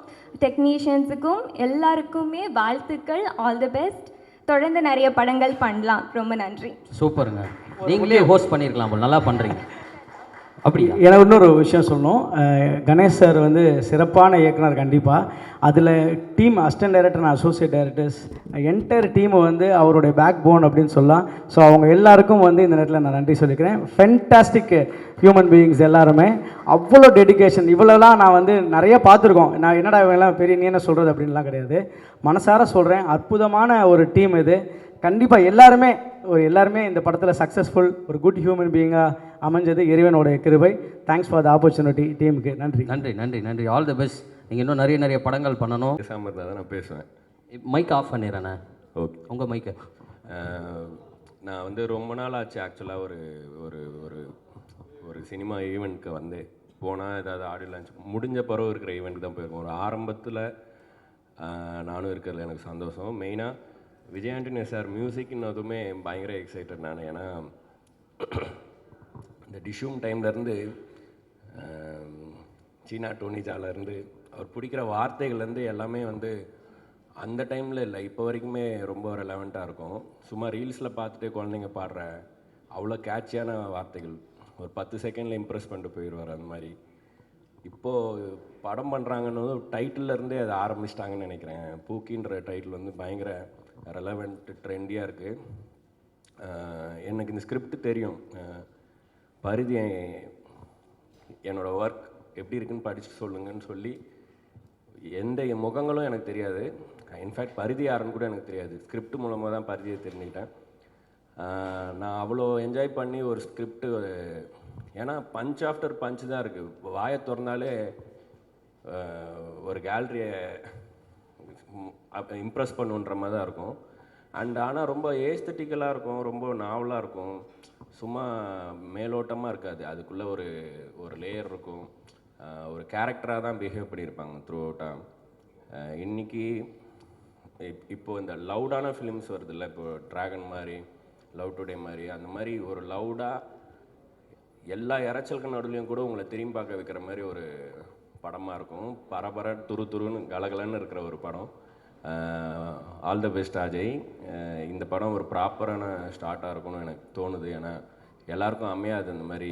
டெக்னீஷியன்ஸுக்கும் எல்லாருக்குமே வாழ்த்துக்கள். All the best. தொடர்ந்து நிறைய படங்கள் பண்ணலாம். ரொம்ப நன்றி. சூப்பருங்க. நீங்களே ஹோஸ்ட் பண்ணியிருக்கலாம் போல். நல்லா பண்ணுறீங்க. அப்படியா? எனக்கு இன்னொரு விஷயம் சொல்லணும். கணேஷ் சார் வந்து சிறப்பான இயக்குனர் கண்டிப்பாக. அதில் team assistant director and associate directors entire டீமை வந்து அவருடைய பேக் போன் அப்படின்னு சொல்லலாம். ஸோ அவங்க எல்லாருக்கும் வந்து இந்த நேரத்தில் நான் நன்றி சொல்லிக்கிறேன். ஃபென்டாஸ்டிக் ஹியூமன் பீயிங்ஸ் எல்லாருமே. அவ்வளோ டெடிக்கேஷன். இவ்வளோலாம் நான் வந்து நிறைய பார்த்துருக்கோம். நான் என்னடா இவங்கெல்லாம் பெரிய நீ என்ன சொல்கிறது அப்படின்லாம் கிடையாது. மனசார சொல்கிறேன், அற்புதமான ஒரு டீம் இது. கண்டிப்பாக எல்லாருமே இந்த படத்தில் சக்ஸஸ்ஃபுல் ஒரு குட் ஹியூமன் பீயிங்காக அமைஞ்சது இறைவனுடைய கிருபை. தேங்க்ஸ் ஃபார் த ஆப்பர்ச்சுனிட்டி டீமுக்கு. நன்றி நன்றி நன்றி நன்றி. All the best. நீங்கள் இன்னும் நிறைய படங்கள் பண்ணணும். பேசாமல் இருந்தால் தான் நான் பேசுவேன். Mic of பண்ணிடுறேண்ணே. ஓகே, உங்கள் மைக்கு. நான் வந்து ரொம்ப நாள் ஆச்சு ஆக்சுவலாக ஒரு ஒரு ஒரு ஒரு சினிமா ஈவெண்ட்க்கு வந்து போனால் ஏதாவது ஆடியோ லான்ச் முடிஞ்ச பிறகு இருக்கிற ஈவெண்ட்டுக்கு தான் போயிருக்கோம். ஒரு ஆரம்பத்தில் நானும் இருக்கிறதுல எனக்கு சந்தோஷம். மெயினாக விஜய் ஆண்டனி சார் மியூசிக்னதுமே பயங்கர எக்ஸைட்டட் நான். ஏன்னா இந்த டிஷ்யூம் டைம்லேருந்து சீனா டோனிஜாலேருந்து அவர் பிடிக்கிற வார்த்தைகள்லேருந்து எல்லாமே வந்து அந்த டைமில் இல்லை, இப்போ வரைக்குமே ரொம்ப ரெலவெண்ட்டாக இருக்கும். சும்மா ரீல்ஸில் பார்த்துட்டு குழந்தைங்க பாடுற அவ்வளோ கேட்சியான வார்த்தைகள் ஒரு 10 செகண்டில் இம்ப்ரெஸ் பண்ணிட்டு போயிடுவார். அந்த மாதிரி இப்போது படம் பண்ணுறாங்கன்னு டைட்டில்லேருந்தே அதை ஆரம்பிச்சிட்டாங்கன்னு நினைக்கிறேன். பூக்கின்ற டைட்டில் வந்து பயங்கர ரெலவெண்ட் ட்ரெண்டியாக இருக்குது. எனக்கு இந்த ஸ்கிரிப்ட் தெரியும். பரிதி என்னோடய ஒர்க் எப்படி இருக்குன்னு படித்து சொல்லுங்கன்னு சொல்லி எந்த முகங்களும் எனக்கு தெரியாது. இன்ஃபேக்ட் பரிதி யாருன்னு கூட எனக்கு தெரியாது. ஸ்கிரிப்ட் மூலமாக தான் பரிதியை தெரிஞ்சுக்கிட்டேன். நான் அவ்வளோ என்ஜாய் பண்ணி ஒரு ஸ்கிரிப்டு, ஏன்னா பஞ்ச் ஆஃப்டர் பஞ்ச் தான் இருக்குது. வாயை திறந்தாலே ஒரு கேலரியை இம்ப்ரெஸ் பண்ணுன்ற மாதிரி தான் இருக்கும். ஆனால் ரொம்ப ஏஸ்தட்டிக்கலாக இருக்கும், ரொம்ப நாவலாக இருக்கும். சும்மா மேலோட்டமாக இருக்காது. அதுக்குள்ளே ஒரு லேயர் இருக்கும். ஒரு கேரக்டராக தான் பிஹேவ் பண்ணியிருப்பாங்க த்ரூ அவுட்டாக. இன்றைக்கி இப்போது இந்த லவுடான ஃபிலிம்ஸ் வருதுல்ல, இப்போது ட்ராகன் மாதிரி, லவ் டுடே மாதிரி, அந்த மாதிரி ஒரு லவுடாக எல்லா இறைச்சலுக்கு நடுவுலையும் கூட உங்களை திரும்பி பார்க்க வைக்கிற மாதிரி ஒரு படமாக இருக்கும். பரபர துருன்னு கலகலன்னு இருக்கிற ஒரு படம். All the best Ajay. இந்த படம் ஒரு ப்ராப்பரான ஸ்டார்ட்டாக இருக்கும்னு எனக்கு தோணுது. ஏன்னா எல்லாருக்கும் அமையாது அந்த மாதிரி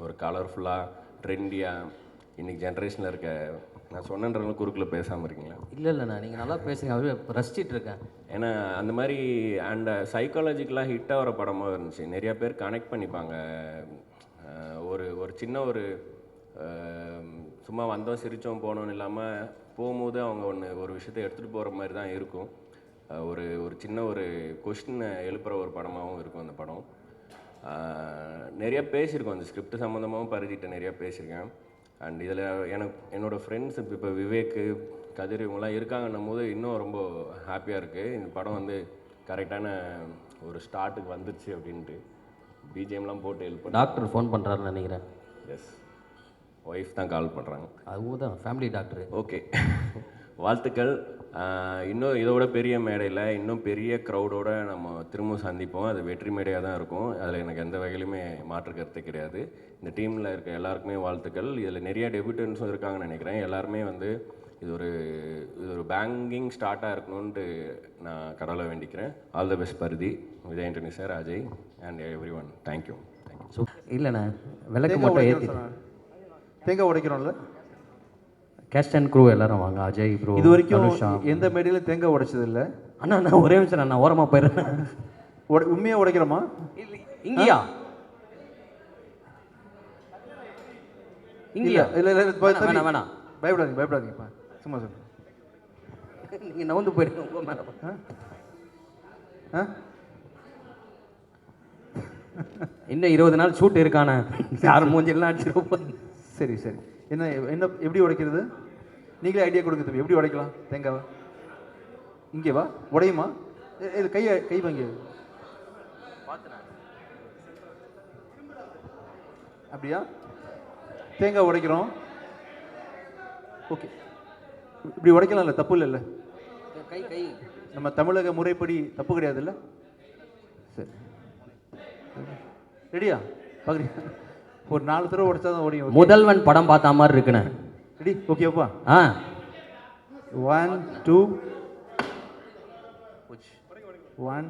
ஒரு கலர்ஃபுல்லாக ட்ரெண்டியாக இன்றைக்கி ஜென்ரேஷனில் இருக்க. நான் சொன்னன்றவங்க குறுக்கில் பேசாமல் இருக்கீங்களா? இல்லைண்ணா, நீங்கள் நல்லா பேசுங்க. அப்படியே ரசிச்சிட்டு இருக்கேன். ஏன்னா அந்த மாதிரி அண்ட் சைக்காலஜிக்கலாக ஹிட் ஆகிற படமாக இருந்துச்சு. நிறையா பேர் கனெக்ட் பண்ணிப்பாங்க. ஒரு சின்ன சும்மா வந்தோம் சிரித்தோம் போனோன்னு இல்லாமல் போகும்போது அவங்க ஒரு விஷயத்தை எடுத்துகிட்டு போகிற மாதிரி தான் இருக்கும். ஒரு சின்ன கொஸ்டினை எழுப்புகிற ஒரு படமாகவும் இருக்கும் அந்த படம். நிறையா பேசியிருக்கோம். அந்த ஸ்கிரிப்ட் சம்மந்தமாகவும் பரிதிட்ட நிறையா பேசியிருக்கேன். அண்ட் இதில் என்னோடய ஃப்ரெண்ட்ஸ் இப்போ விவேக்கு, கதிர் இவங்கெல்லாம் இருக்காங்கன்னும் போது இன்னும் ரொம்ப ஹாப்பியாக இருக்குது. இந்த படம் வந்து கரெக்டான ஒரு ஸ்டார்ட்டுக்கு வந்துடுச்சு அப்படின்ட்டு பிஜிஎம்லாம் போட்டு ஹெல்ப். டாக்டர் ஃபோன் பண்ணுறாருன்னு நினைக்கிறேன். எஸ், ஒய்ஃப் தான் கால் பண்ணுறாங்க. அவங்க தான் ஃபேமிலி டாக்டரு. ஓகே, வாழ்த்துக்கள். இன்னும் இதோட பெரிய மேடையில் இன்னும் பெரிய க்ரௌடோடு நம்ம திரும்ப சந்திப்போம். அது வெற்றி மேடையாக தான் இருக்கும். அதில் எனக்கு எந்த வகையிலுமே மாற்று கருத்து கிடையாது. இந்த டீமில் இருக்க எல்லாருக்குமே வாழ்த்துக்கள். இதில் நிறைய டெபியூட்டன்ஸும் இருக்காங்கன்னு நினைக்கிறேன். எல்லாருமே வந்து இது ஒரு பேங்கிங் ஸ்டார்ட்டாக இருக்கணும்ன்ட்டு நான் கடவுளை வேண்டிக்கிறேன். All the best Parithi, Vijay Antony sir, Ajay and every one. Thank you. So இல்லைண்ணே, விளக்கு மட்டும் ஏற்றி தேங்காய் உடைக்கிறோம்ல. கேஸ்ட் அண்ட் க்ரூ எல்லாரும் வாங்க. அஜய் ப்ரோ, இது வரைக்கும் எந்த மேடையில் தேங்காய் உடைச்சது இல்லை. அண்ணா நான் ஒரே நிமிஷம் நான் ஓரமாக போயிடுறேன். உண்மையாக உடைக்கிறோமா? இங்கேயா? இங்கேயா? இல்லை வேணாம் வேணாம், பயப்படாதீங்கப்பா. சும்மா சொல்லுங்கள். நீங்கள் நவுந்து போயிடுங்க உங்கள் மேலே. இன்னும் 20 நாள் ஷூட் இருக்கானே யார் மூஞ்சிலாம் அடிச்சிருப்போம். சரி சரி. என்ன என்ன எப்படி உடைக்கிறது? நீங்களே ஐடியா கொடுங்க தம்பி, எப்படி உடைக்கலாம் தேங்காவை? இங்கே வா, உடையுமா? இது கை வாங்கி அப்படியா? தேங்காய் உடைக்கிறோம். ஓகே, இப்படி உடைக்கலாம்ல, தப்பு இல்லைல்ல? கை கை நம்ம தமிழக முறைப்படி தப்பு கிடையாதுல்ல? சரி, ரெடியா? பார்க்குறீங்க, ஒரு 4 தடவை உடைச்சா தான் ஓடியும். முதல்வன் படம் பார்த்த மாதிரி இருக்குண்ணே. ரெடி? ஓகேப்பா. 1 2 1.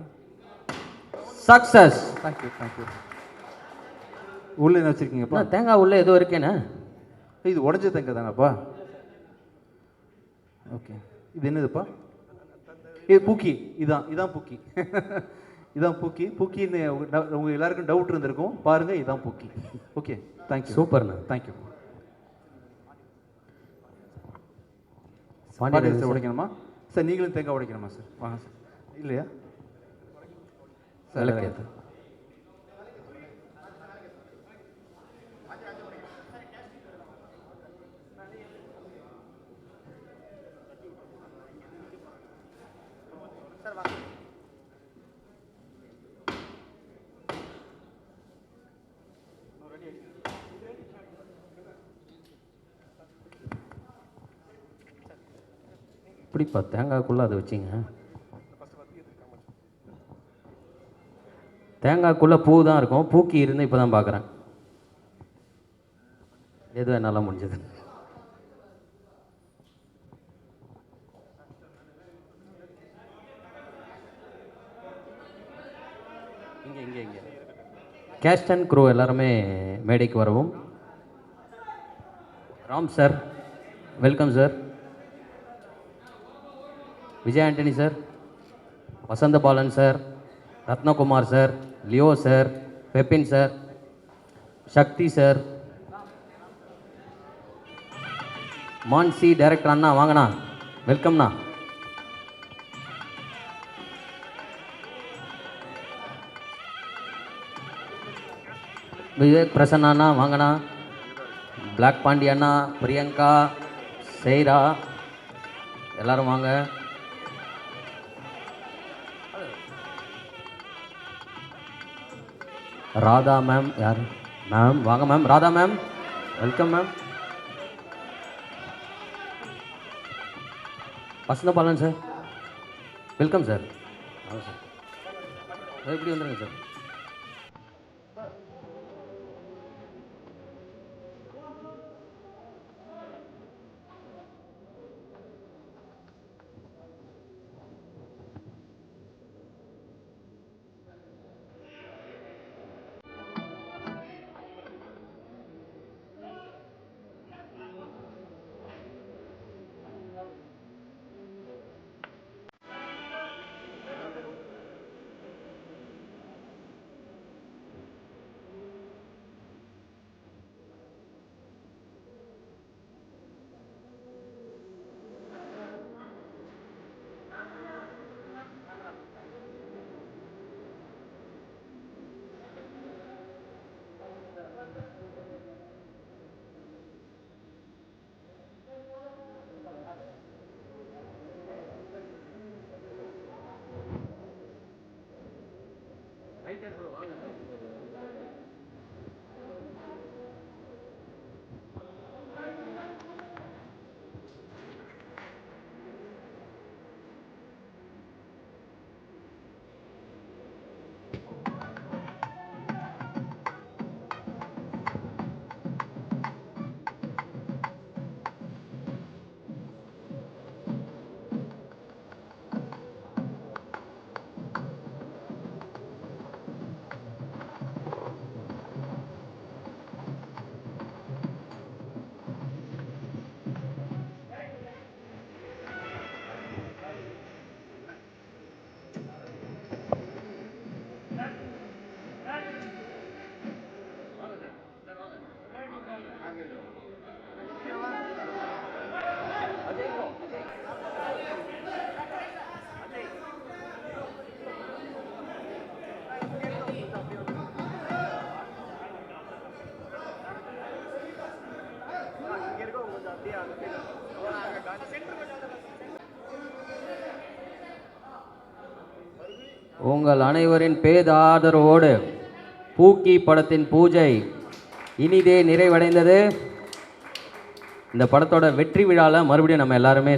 சக்ஸஸ். தேங்க்யூ. உள்ளே என்ன வச்சுருக்கீங்கப்பா? தேங்காய் உள்ளே ஏதோ இருக்கேண்ணே. இது உடஞ்ச தேங்காய் தானேப்பா? ஓகே, இது என்னதுப்பா? இது பூக்கி. இதான் பூக்கி. இதான் பூக்கின்னு உங்கள் எல்லாருக்கும் டவுட் இருந்திருக்கும். பாருங்கள், இதான் பூக்கி. Okay, thank you. சூப்பர்ண்ணா, தேங்க்யூ. பாண்டியன் சார் உடைக்கணுமா சார்? நீங்களும் தேங்காய் உடைக்கணுமா சார்? வாங்க சார். இல்லையா சார்? இப்படிப்பா தேங்காய்க்குள்ளே அதை வச்சிங்க. தேங்காய்க்குள்ளே பூ தான் இருக்கும். பூக்கி இருந்து இப்போ தான் பார்க்குறேன். எதுவும் என்னால் முடிஞ்சது. இங்கே கேஸ்ட் அண்ட் க்ரூ எல்லாருமே மேடைக்கு வரவும். Ram sir, welcome sir. Vijay Antony sir, Vasantha Balan sir, Rathnakumar sir, Leo sir, Pepin sir, Sakthi sir, Mansi director அண்ணா வாங்கண்ணா, வெல்கம்ண்ணா. விவேக் பிரசன்னா அண்ணா வாங்கண்ணா. பிளாக் பாண்டி அண்ணா, பிரியங்கா, சைரா எல்லாரும் வாங்க. ராதா மேம், யார் மேம்? வாங்க ma'am. Radha ma'am, welcome ma'am. Vasantha Balan sir, welcome sir. வாங்க சார், இப்படி வந்துடுங்க சார். உங்கள் அனைவரின் பேதாதரவோடு பூக்கி படத்தின் பூஜை இனிதே நிறைவடைந்தது. இந்த படத்தோட வெற்றி விழாவில் மறுபடியும் நம்ம எல்லாருமே